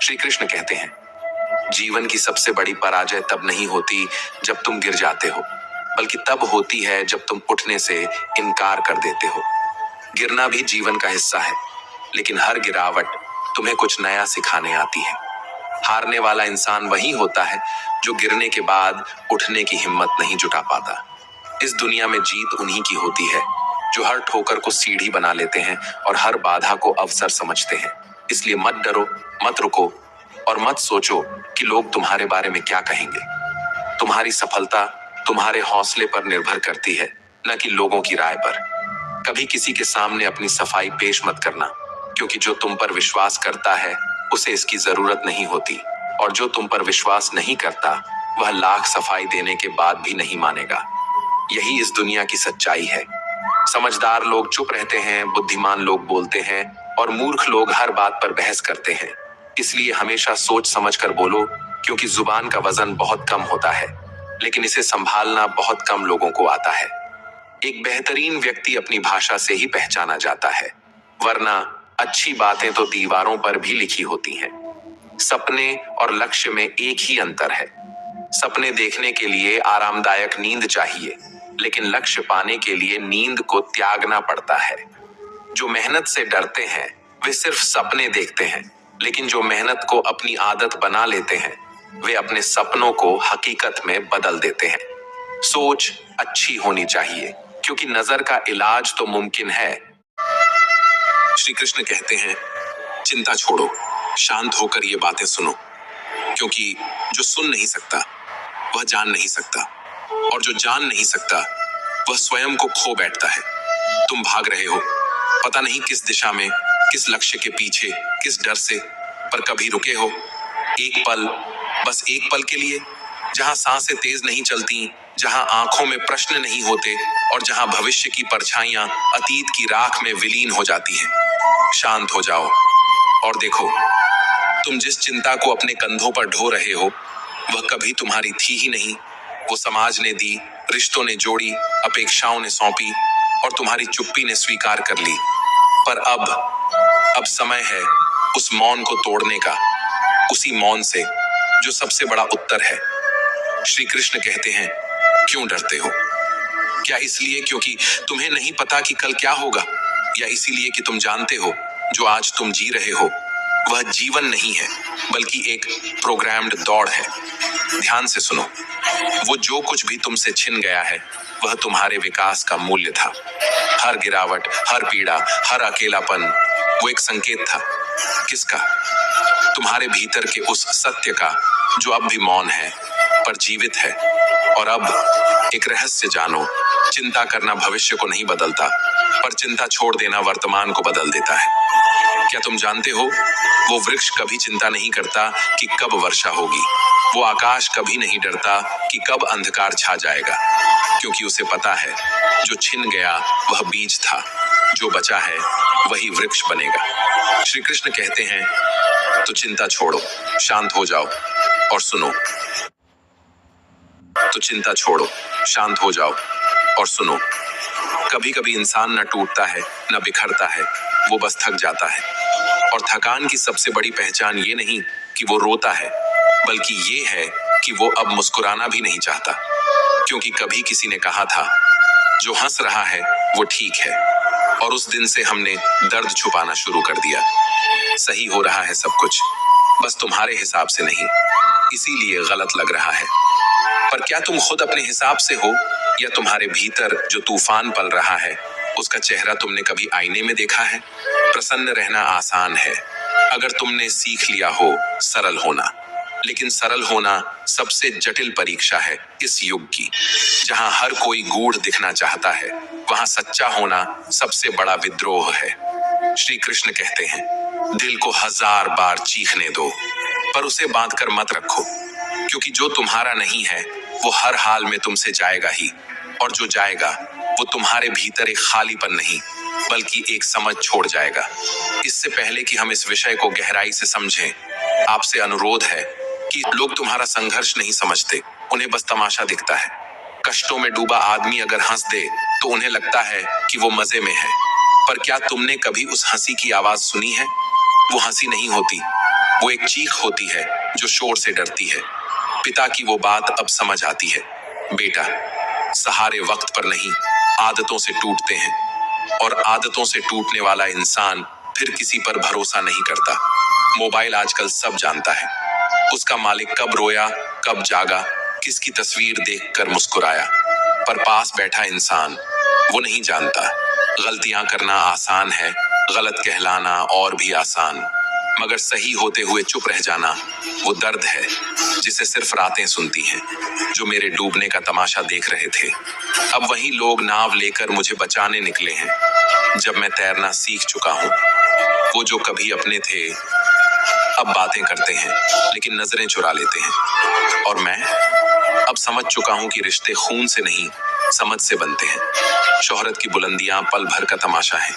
श्री कृष्ण कहते हैं, जीवन की सबसे बड़ी पराजय तब नहीं होती जब तुम गिर जाते हो, बल्कि तब होती है जब तुम उठने से इनकार कर देते हो। गिरना भी जीवन का हिस्सा है, लेकिन हर गिरावट तुम्हें कुछ नया सिखाने आती है। हारने वाला इंसान वही होता है जो गिरने के बाद उठने की हिम्मत नहीं जुटा पाता। इस दुनिया में जीत उन्हीं की होती है जो हर ठोकर को सीढ़ी बना लेते हैं और हर बाधा को अवसर समझते हैं। इसलिए मत डरो, मत रुको और मत सोचो कि लोग तुम्हारे बारे में क्या कहेंगे। तुम्हारी सफलता तुम्हारे हौसले पर निर्भर करती है, न कि लोगों की राय पर। कभी किसी के सामने अपनी सफाई पेश मत करना, क्योंकि जो तुम पर विश्वास करता है उसे इसकी जरूरत नहीं होती, और जो तुम पर विश्वास नहीं करता वह लाख सफाई देने के बाद भी नहीं मानेगा। यही इस दुनिया की सच्चाई है। समझदार लोग चुप रहते हैं, बुद्धिमान लोग बोलते हैं और मूर्ख लोग हर बात पर बहस करते हैं। इसलिए हमेशा सोच समझकर बोलो, क्योंकि जुबान का वजन बहुत कम होता है, लेकिन इसे संभालना बहुत कम लोगों को आता है। एक बेहतरीन व्यक्ति अपनी भाषा से ही पहचाना जाता है, वरना अच्छी बातें तो दीवारों पर भी लिखी होती हैं। सपने और लक्ष्य में एक ही अंतर है। सपने देखने के लिए आरामदायक नींद चाहिए, लेकिन लक्ष्य पाने के लिए नींद को त्यागना पड़ता है। जो मेहनत से डरते हैं वे सिर्फ सपने देखते हैं, लेकिन जो मेहनत को अपनी आदत बना लेते हैं वे अपने सपनों को हकीकत में बदल देते हैं। सोच अच्छी होनी चाहिए, क्योंकि नजर का इलाज तो मुमकिन है। श्री कृष्ण कहते हैं, चिंता छोड़ो, शांत होकर ये बातें सुनो, क्योंकि जो सुन नहीं सकता वह जान नहीं सकता, और जो जान नहीं सकता वह स्वयं को खो बैठता है। तुम भाग रहे हो, पता नहीं किस दिशा में, किस लक्ष्य के पीछे, किस डर से, पर कभी रुके हो एक पल, बस एक पल के लिए, जहां सांसें तेज नहीं चलती, जहां आंखों में प्रश्न नहीं होते, और जहां भविष्य की परछाइयां अतीत की राख में विलीन हो जाती हैं। शांत हो जाओ और देखो, तुम जिस चिंता को अपने कंधों पर ढो रहे हो वह कभी तुम्हारी थी ही नहीं। वो समाज ने दी, रिश्तों ने जोड़ी, अपेक्षाओं ने सौंपी, और तुम्हारी चुप्पी ने स्वीकार कर ली। पर अब समय है उस मौन को तोड़ने का, उसी मौन से जो सबसे बड़ा उत्तर है। श्री कृष्ण कहते हैं, क्यों डरते हो? क्या इसलिए क्योंकि तुम्हें नहीं पता कि कल क्या होगा, या इसीलिए कि तुम जानते हो जो आज तुम जी रहे हो वह जीवन नहीं है, बल्कि एक प्रोग्राम्ड दौड़ है? ध्यान से सुनो, वो जो कुछ भी तुमसे छिन गया है वह तुम्हारे विकास का मूल्य था। हर गिरावट, हर पीड़ा, हर अकेलापन वो एक संकेत था। किसका? तुम्हारे भीतर के उस सत्य का जो अब भी मौन है पर जीवित है। और अब एक रहस्य जानो, चिंता करना भविष्य को नहीं बदलता, पर चिंता छोड़ देना वर्तमान को बदल देता है। क्या तुम जानते हो, वो वृक्ष कभी चिंता नहीं करता कि कब वर्षा होगी, वो आकाश कभी नहीं डरता कि कब अंधकार छा जाएगा, क्योंकि उसे पता है जो छिन गया वह बीज था, जो बचा है वही वृक्ष बनेगा। श्री कृष्ण कहते हैं, तो चिंता छोड़ो, शांत हो जाओ और सुनो। तो चिंता छोड़ो, शांत हो जाओ और सुनो। कभी कभी इंसान न टूटता है न बिखरता है, वो बस थक जाता है। और थकान की सबसे बड़ी पहचान ये नहीं कि वो रोता है, बल्कि ये है कि वो अब मुस्कुराना भी नहीं चाहता। क्योंकि कभी किसी ने कहा था, जो हंस रहा है वो ठीक है, और उस दिन से हमने दर्द छुपाना शुरू कर दिया। सही हो रहा है सब कुछ, बस तुम्हारे हिसाब से नहीं, इसीलिए गलत लग रहा है। पर क्या तुम खुद अपने हिसाब से हो, या तुम्हारे भीतर जो तूफान पल रहा है उसका चेहरा तुमने कभी आईने में देखा है? प्रसन्न रहना आसान है अगर तुमने सीख लिया हो सरल होना, लेकिन सरल होना सबसे जटिल परीक्षा है इस युग की। जहां हर कोई गूढ़ दिखना चाहता है, वहां सच्चा होना सबसे बड़ा विद्रोह है। श्री कृष्ण कहते हैं, दिल को 1000 बार चीखने दो, पर उसे बांधकर मत रखो, क्योंकि जो तुम्हारा नहीं है वो हर हाल में तुमसे जाएगा ही, और जो जाएगा वो तुम्हारे भीतर एक खालीपन नहीं बल्कि एक समझ छोड़ जाएगा। इससे पहले कि हम इस विषय को गहराई से समझें, आपसे अनुरोध है कि लोग तुम्हारा संघर्ष नहीं समझते, उन्हें बस तमाशा दिखता है। कष्टों में डूबा आदमी अगर हंस दे तो उन्हें लगता है कि वो मजे में है, पर क्या तुमने कभी उस हंसी की आवाज सुनी है? वो हंसी नहीं होती, वो एक चीख होती है जो शोर से डरती है। पिता की वो बात अब समझ आती है, बेटा, सहारे वक्त पर नहीं आदतों से टूटते हैं, और आदतों से टूटने वाला इंसान फिर किसी पर भरोसा नहीं करता। मोबाइल आजकल सब जानता है, उसका मालिक कब रोया, कब जागा, किसकी तस्वीर देखकर मुस्कुराया, पर पास बैठा इंसान वो नहीं जानता। गलतियां करना आसान है, गलत कहलाना और भी आसान, मगर सही होते हुए चुप रह जाना वो दर्द है जिसे सिर्फ रातें सुनती हैं। जो मेरे डूबने का तमाशा देख रहे थे, अब वही लोग नाव लेकर मुझे बचाने निकले हैं। जब मैं तैरना सीख चुका हूँ, वो जो कभी अपने थे अब बातें करते हैं, लेकिन नजरें चुरा लेते हैं। और मैं अब समझ चुका हूँ कि रिश्ते खून से नहीं समझ से बनते हैं। शोहरत की बुलंदियां पल भर का तमाशा है,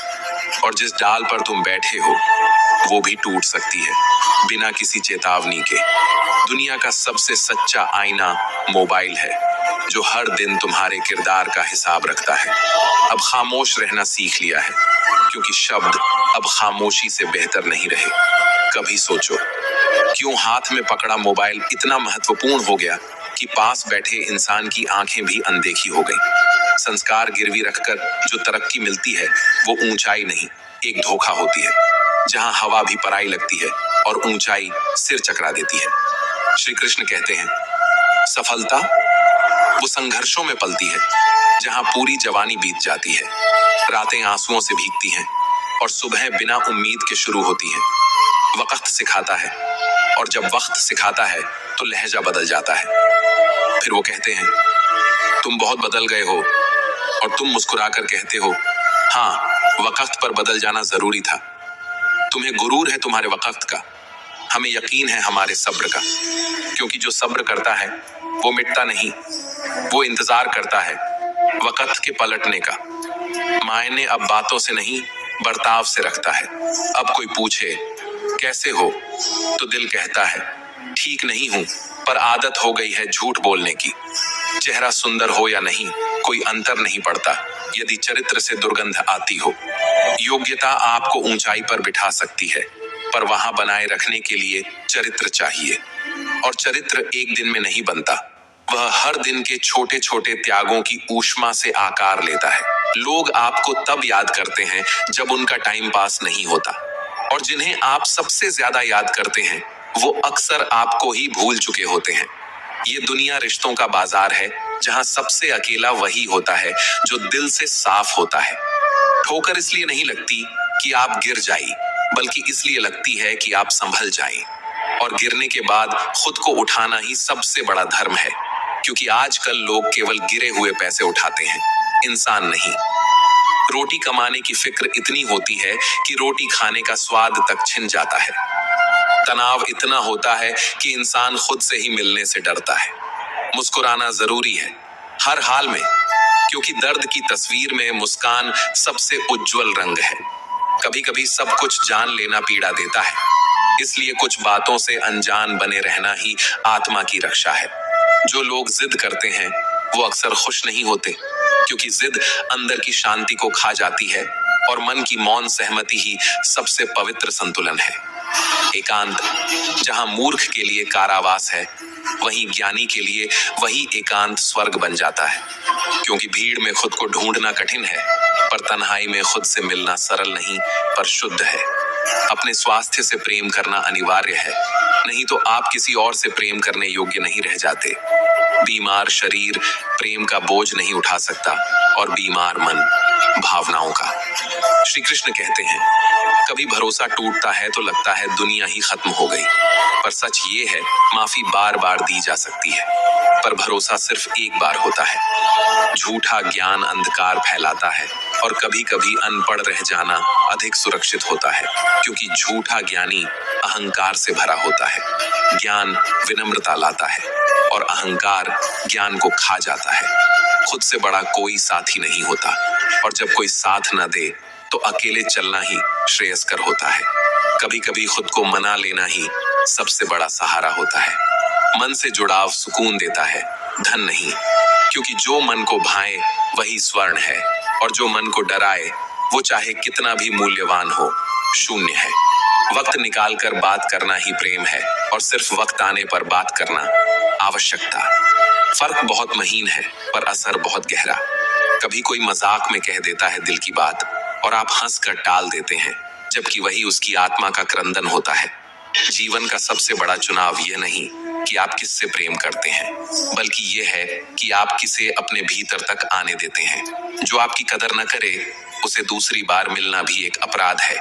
और जिस डाल पर तुम बैठे हो वो भी टूट सकती है बिना किसी चेतावनी के। दुनिया का सबसे सच्चा आईना मोबाइल है, जो हर दिन तुम्हारे किरदार का हिसाब रखता है। अब खामोश रहना सीख लिया है, क्योंकि शब्द अब खामोशी से बेहतर नहीं रहे। कभी सोचो, क्यों हाथ में पकड़ा मोबाइल इतना महत्वपूर्ण हो गया कि पास बैठे इंसान की आंखें भी अनदेखी हो गई। संस्कार गिरवी रखकर जो तरक्की मिलती है वो ऊंचाई नहीं, एक धोखा होती है, जहां हवा भी पराई लगती है और ऊंचाई सिर चकरा देती है। श्री कृष्ण कहते हैं, सफलता वो संघर्षों में पलती है, जहां पूरी जवानी बीत जाती है, रातें आंसुओं से भीगती हैं और सुबह बिना उम्मीद के शुरू होती हैं। वक्त सिखाता है, और जब वक्त सिखाता है तो लहजा बदल जाता है। फिर वो कहते हैं, तुम बहुत बदल गए हो, और तुम मुस्कुराकर कहते हो, हाँ, वक्त पर बदल जाना जरूरी था। तुम्हें गुरूर है तुम्हारे वक्त का, हमें यकीन है हमारे सब्र का, क्योंकि जो सब्र करता है वो मिटता नहीं, वो इंतजार करता है वक्त के पलटने का। मायने अब बातों से नहीं, बर्ताव से रखता है। अब कोई पूछे कैसे हो तो दिल कहता है, ठीक नहीं हूं, पर आदत हो गई है झूठ बोलने की। चेहरा सुंदर हो या नहीं, कोई अंतर नहीं पड़ता यदि चरित्र से दुर्गंध आती हो। योग्यता आपको ऊंचाई पर बिठा सकती है, पर वहां बनाए रखने के लिए चरित्र चाहिए, और चरित्र एक दिन में नहीं बनता, वह हर दिन के छोटे छोटे त्यागों की ऊष्मा से आकार लेता है। लोग आपको तब याद करते हैं जब उनका टाइम पास नहीं होता, और जिन्हें आप सबसे ज्यादा याद करते हैं वो अक्सर आपको ही भूल चुके होते हैं। ये दुनिया रिश्तों का बाजार है, जहां सबसे अकेला वही होता है जो दिल से साफ होता है। ठोकर इसलिए नहीं लगती कि आप गिर जाइए, बल्कि इसलिए लगती है कि आप संभल जाएं, और गिरने के बाद खुद को उठाना ही सबसे बड़ा धर्म है, क्योंकि आजकल लोग केवल गिरे हुए पैसे उठाते हैं, इंसान नहीं। रोटी कमाने की फिक्र इतनी होती है कि रोटी खाने का स्वाद तक छिन जाता है। तनाव इतना होता है कि इंसान खुद से ही मिलने से डरता है। मुस्कुराना जरूरी है हर हाल में, क्योंकि दर्द की तस्वीर में मुस्कान सबसे उज्जवल रंग है। कभी कभी सब कुछ जान लेना पीड़ा देता है, इसलिए कुछ बातों से अनजान बने रहना ही आत्मा की रक्षा है। जो लोग जिद करते हैं वो अक्सर खुश नहीं होते, क्योंकि जिद अंदर की शांति को खा जाती है, और मन की मौन सहमति ही सबसे पवित्र संतुलन है। एकांत जहां मूर्ख के लिए कारावास है, वहीं ज्ञानी के लिए वही एकांत स्वर्ग बन जाता है, क्योंकि भीड़ में खुद को ढूंढना कठिन है, पर तन्हाई में खुद से मिलना सरल नहीं पर शुद्ध है। अपने स्वास्थ्य से प्रेम करना अनिवार्य है, नहीं तो आप किसी और से प्रेम करने योग्य नहीं रह जाते। बीमार शरीर प्रेम का बोझ नहीं उठा सकता, और बीमार मन भावनाओं का। श्री कृष्ण कहते हैं, कभी भरोसा टूटता है तो लगता है दुनिया ही खत्म हो गई, पर सच ये है माफी बार बार दी जा सकती है, पर भरोसा सिर्फ एक बार होता है। झूठा ज्ञान अंधकार फैलाता है, और कभी कभी अनपढ़ रह जाना अधिक सुरक्षित होता है, क्योंकि झूठा ज्ञानी अहंकार से भरा होता है। ज्ञान विनम्रता लाता है, और अहंकार ज्ञान को खा जाता है। खुद से बड़ा कोई साथी नहीं होता, और जब कोई साथ न दे तो अकेले चलना ही श्रेयस्कर होता है। कभी कभी खुद को मना लेना ही सबसे बड़ा सहारा होता है। मन से जुड़ाव सुकून देता है, धन नहीं, क्योंकि जो मन को भाए वही स्वर्ण है, और जो मन को डराए वो चाहे कितना भी मूल्यवान हो, शून्य है। वक्त निकालकर बात करना ही प्रेम है, और सिर्फ वक्त आने पर बात करना आवश्यकता। फर्क बहुत महीन है, पर असर बहुत गहरा। कभी कोई मजाक में कह देता है दिल की बात, और आप हंसकर टाल देते हैं, जबकि वही उसकी आत्मा का क्रंदन होता है। जीवन का सबसे बड़ा चुनाव यह नहीं कि आप किससे प्रेम करते हैं, बल्कि यह है कि आप किसे अपने भीतर तक आने देते हैं। जो आपकी कदर न करे उसे दूसरी बार मिलना भी एक अपराध है।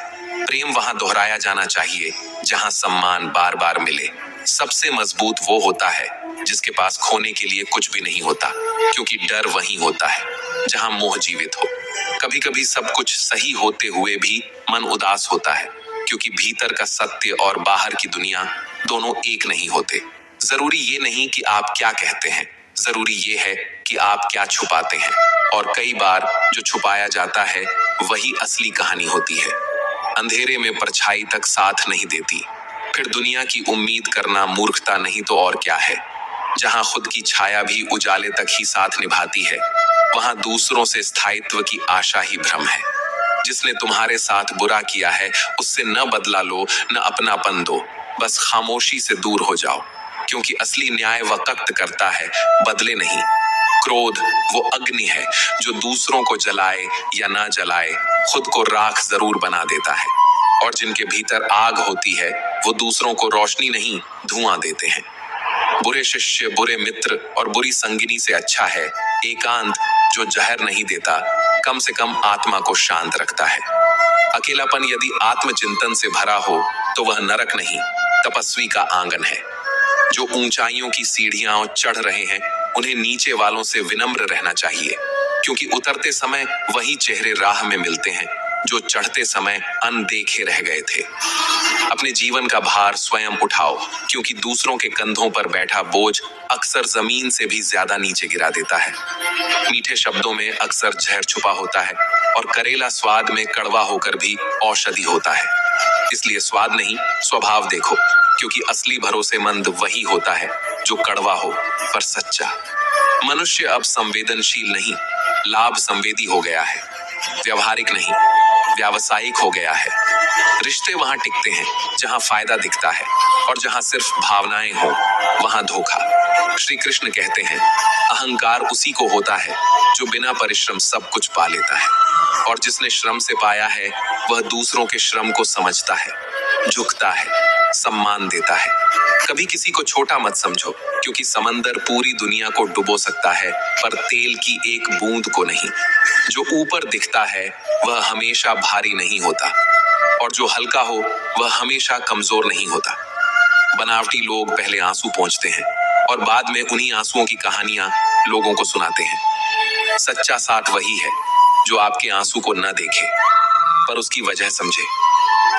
प्रेम वहां दोहराया जाना चाहिए जहां सम्मान बार बार मिले। सबसे मजबूत वो होता है जिसके पास खोने के लिए कुछ भी नहीं होता, क्योंकि डर वहीं होता है जहां मोह जीवित हो। कभी कभी सब कुछ सही होते हुए भी मन उदास होता है, क्योंकि भीतर का सत्य और बाहर की दुनिया दोनों एक नहीं होते। जरूरी ये नहीं कि आप क्या कहते हैं, जरूरी ये है कि आप क्या छुपाते हैं, और कई बार जो छुपाया जाता है वही असली कहानी होती है। अंधेरे में परछाई तक साथ नहीं देती, फिर दुनिया की उम्मीद करना मूर्खता नहीं तो और क्या है। जहां खुद की छाया भी उजाले तक ही साथ निभाती है, वहां दूसरों से स्थायित्व की आशा ही भ्रम है। जिसने तुम्हारे साथ बुरा किया है उससे न बदला लो, न अपनापन दो, बस खामोशी से दूर हो जाओ, क्योंकि असली न्याय वक्त करता है, बदले नहीं। क्रोध वो अग्नि है जो दूसरों को जलाए या ना जलाए खुद को राख जरूर बना देता है, और जिनके भीतर आग होती है वो दूसरों को रोशनी नहीं धुआं देते हैं। बुरे शिष्य, बुरे मित्र और बुरी संगिनी से अच्छा है एकांत जो जहर नहीं देता, कम से कम आत्मा को शांत रखता है। अकेलापन यदि आत्मचिंतन से भरा हो तो वह नरक नहीं, तपस्वी का आंगन है। जो ऊंचाइयों की सीढ़ियां चढ़ रहे हैं उन्हें नीचे वालों से विनम्र रहना चाहिए, क्योंकि उतरते समय वही चेहरे राह में मिलते हैं जो चढ़ते समय अनदेखे रह गए थे। अपने जीवन का भार स्वयं उठाओ, क्योंकि दूसरों के कंधों पर बैठा बोझ अक्सर जमीन से भी ज्यादा नीचे गिरा देता है। मीठे शब्दों में अक्सर जहर छुपा होता है और करेला स्वाद में कड़वा होकर भी औषधि होता है। इसलिए स्वाद नहीं, स्वभाव देखो, क्योंकि असली भरोसेमंद वही होता है जो कड़वा हो पर सच्चा। मनुष्य अब संवेदनशील नहीं, लाभ संवेदी हो गया है, व्यवहारिक नहीं, व्यावसायिक हो गया है। रिश्ते वहां टिकते हैं जहां फायदा दिखता है, और जहां सिर्फ भावनाएं हो वहां धोखा। श्री कृष्ण कहते हैं, अहंकार उसी को होता है जो बिना परिश्रम सब कुछ पा लेता है, और जिसने श्रम से पाया है वह दूसरों के श्रम को समझता है, झुकता है, सम्मान देता है। कभी किसी को छोटा मत समझो, क्योंकि समंदर पूरी दुनिया को डुबो सकता है पर तेल की एक बूंद को नहीं। जो ऊपर दिखता है वह हमेशा भारी नहीं होता, और जो हल्का हो वह हमेशा कमजोर नहीं होता। बनावटी लोग पहले आंसू पोंछते हैं और बाद में उन्हीं आंसुओं की कहानियां लोगों को सुनाते हैं। सच्चा साथ वही है जो आपके आंसू को न देखे पर उसकी वजह समझे।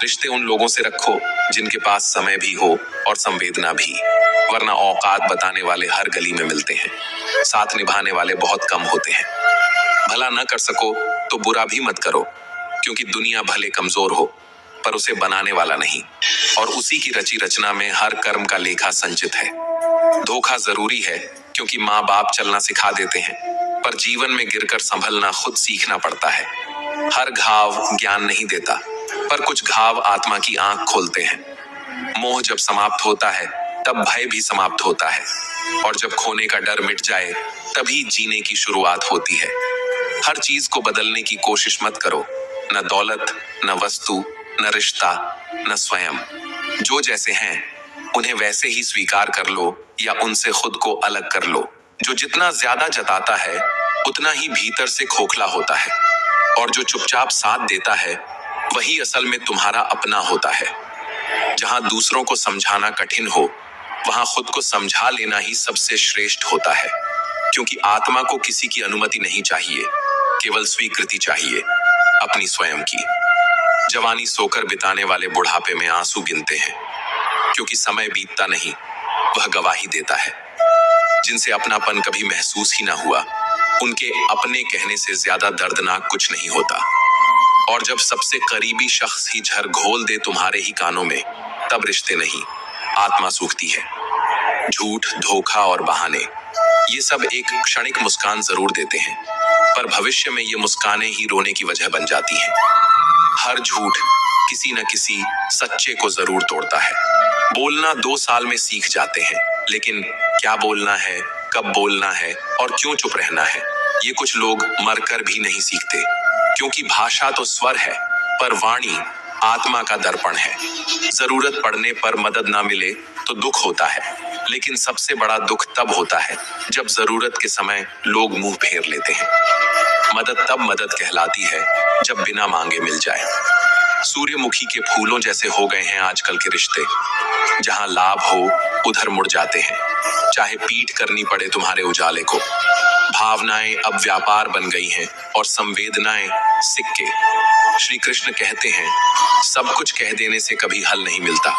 रिश्ते उन लोगों से रखो जिनके पास समय भी हो और संवेदना भी, वरना औकात बताने वाले हर गली में मिलते हैं, साथ निभाने वाले बहुत कम होते हैं। भला न कर सको तो बुरा भी मत करो, क्योंकि दुनिया भले कमजोर हो पर उसे बनाने वाला नहीं, और उसी की रची रचना में हर कर्म का लेखा संचित है। धोखा जरूरी है, क्योंकि माँ बाप चलना सिखा देते हैं, पर जीवन में गिरकर संभलना खुद सीखना पड़ता है। हर घाव ज्ञान नहीं देता, पर कुछ घाव आत्मा की आंख खोलते हैं। मोह जब समाप्त होता है तब भय भी समाप्त होता है, और जब खोने का डर मिट जाए तभी जीने की शुरुआत होती है। हर चीज को बदलने की कोशिश मत करो, न दौलत, न वस्तु, न रिश्ता, न स्वयं। जो जैसे हैं उन्हें वैसे ही स्वीकार कर लो या उनसे खुद को अलग कर लो। जो जितना ज्यादा जताता है उतना ही भीतर से खोखला होता है, और जो चुपचाप साथ देता है वही असल में तुम्हारा अपना होता है। जहां दूसरों को समझाना कठिन हो वहां खुद को समझा लेना ही सबसे श्रेष्ठ होता है, क्योंकि आत्मा को किसी की अनुमति नहीं चाहिए, केवल स्वीकृति चाहिए अपनी स्वयं की। जवानी सोकर बिताने वाले बुढ़ापे में आंसू गिनते हैं, क्योंकि समय बीतता नहीं, वह गवाही देता है। जिनसे अपनापन कभी महसूस ही ना हुआ उनके अपने कहने से ज्यादा दर्दनाक कुछ नहीं होता। और जब सबसे करीबी शख्स ही झर घोल दे तुम्हारे ही कानों में, तब रिश्ते नहीं, आत्मा सूखती है। झूठ, धोखा और बहाने ये सब एक क्षणिक मुस्कान जरूर देते हैं, पर भविष्य में ये मुस्कानें ही रोने की वजह बन जाती हैं। हर झूठ किसी न किसी सच्चे को जरूर तोड़ता है। बोलना 2 साल में सीख जाते हैं, लेकिन क्या बोलना है, कब बोलना है और क्यों चुप रहना है, ये कुछ लोग मरकर भी नहीं सीखते। क्योंकि भाषा तो स्वर है, पर वाणी आत्मा का दर्पण है। जरूरत पड़ने पर मदद ना मिले तो दुख होता है, लेकिन सबसे बड़ा दुख तब होता है जब जरूरत के समय लोग मुंह फेर लेते हैं। मदद तब मदद कहलाती है जब बिना मांगे मिल जाए। सूर्यमुखी के फूलों जैसे हो गए हैं आजकल के रिश्ते, जहां लाभ हो उधर मुड़ जाते हैं, चाहे पीट करनी पड़े तुम्हारे उजाले को। भावनाएं अब व्यापार बन गई हैं और संवेदनाएं सिक्के। श्री कृष्ण कहते हैं, सब कुछ कह देने से कभी हल नहीं मिलता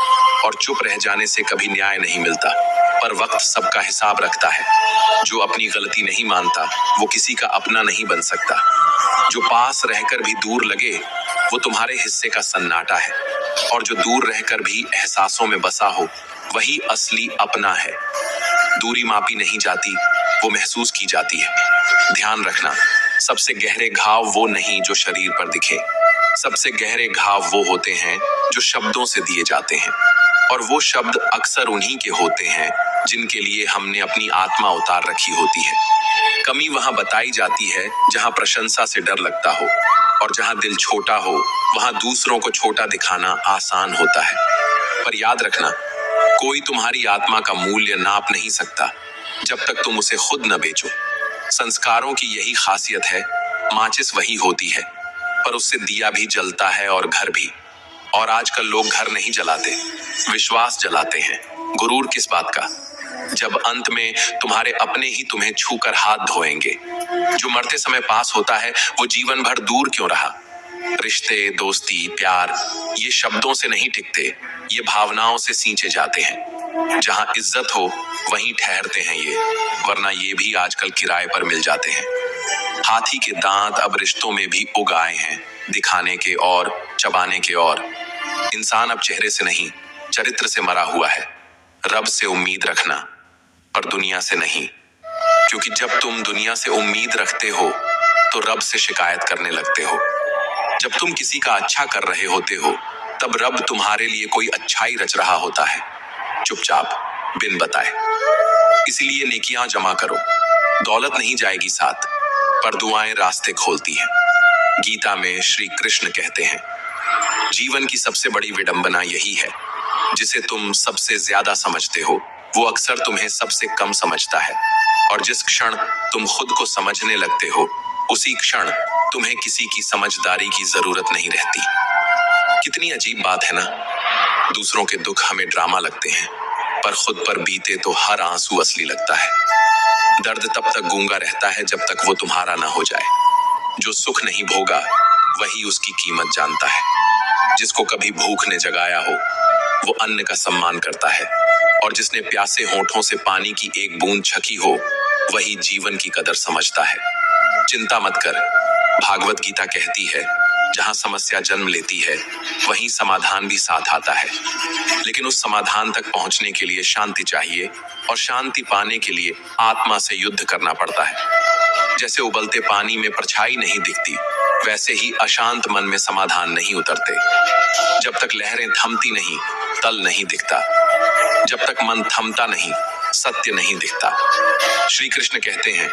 और चुप रह जाने से कभी न्याय नहीं मिलता, पर वक्त सबका हिसाब रखता है। जो अपनी गलती नहीं मानता वो किसी का अपना नहीं बन सकता। जो पास रहकर भी दूर लगे वो तुम्हारे हिस्से का सन्नाटा है, और जो दूर रहकर भी एहसासों में बसा हो वही असली अपना है। दूरी मापी नहीं जाती, वो महसूस की जाती है। ध्यान रखना, सबसे गहरे घाव वो नहीं जो शरीर पर दिखे, सबसे गहरे घाव वो होते हैं जो शब्दों से दिए जाते हैं, और वो शब्द अक्सर उन्हीं के होते हैं जिनके लिए हमने अपनी आत्मा उतार रखी होती है। कमी वहां बताई जाती है जहां प्रशंसा से डर लगता हो, और जहां दिल छोटा हो वहां दूसरों को छोटा दिखाना आसान होता है। पर याद रखना, कोई तुम्हारी आत्मा का मूल्य नाप नहीं सकता जब तक तुम उसे खुद न बेचो। संस्कारों की यही खासियत है, माचिस वही होती है पर उससे दिया भी जलता है और घर भी। और आजकल लोग घर नहीं जलाते, विश्वास जलाते हैं। गुरूर किस बात का, जब अंत में तुम्हारे अपने ही तुम्हें छूकर हाथ धोएंगे। जो मरते समय पास होता है वो जीवन भर दूर क्यों रहा। रिश्ते, दोस्ती, प्यार ये शब्दों से नहीं टिकते, ये भावनाओं से सींचे जाते हैं। जहां इज्जत हो वहीं ठहरते हैं ये, वरना ये भी आजकल किराए पर मिल जाते हैं। हाथी के दांत अब रिश्तों में भी उग आए हैं, दिखाने के और चबाने के और। इंसान अब चेहरे से नहीं, चरित्र से मरा हुआ है। रब से उम्मीद रखना, पर दुनिया से नहीं, क्योंकि जब तुम दुनिया से उम्मीद रखते हो तो रब से शिकायत करने लगते हो। जब तुम किसी का अच्छा कर रहे होते हो तब रब तुम्हारे लिए कोई अच्छाई रच रहा होता है, चुपचाप, बिन बताए। इसीलिए नेकियां जमा करो, दौलत नहीं जाएगी साथ, पर दुआएं रास्ते खोलती हैं। गीता में श्री कृष्ण कहते हैं, जीवन की सबसे बड़ी विडंबना यही है, जिसे तुम सबसे ज्यादा समझते हो वो अक्सर तुम्हें सबसे कम समझता है, और जिस क्षण तुम खुद को समझने लगते हो उसी क्षण तुम्हें किसी की समझदारी की जरूरत नहीं रहती। कितनी अजीब बात है ना, दूसरों के दुख हमें ड्रामा लगते हैं, पर खुद पर बीते तो हर आंसू असली लगता है। दर्द तब तक गूंगा रहता है जब तक वो तुम्हारा ना हो जाए। जो सुख नहीं भोगा वही उसकी कीमत जानता है। जिसको कभी भूख ने जगाया हो वो अन्न का सम्मान करता है, और जिसने प्यासे होठों से पानी की एक बूंद छकी हो वही जीवन की कदर समझता है। चिंता मत कर, भागवत गीता कहती है, जहां समस्या जन्म लेती है वहीं समाधान भी साथ आता है। लेकिन उस समाधान तक पहुंचने के लिए शांति चाहिए, और शांति पाने के लिए आत्मा से युद्ध करना पड़ता है। जैसे उबलते पानी में परछाई नहीं दिखती, वैसे ही अशांत मन में समाधान नहीं उतरते। जब तक लहरें थमती नहीं तल नहीं दिखता, जब तक मन थमता नहीं सत्य नहीं दिखता। श्री कृष्ण कहते हैं,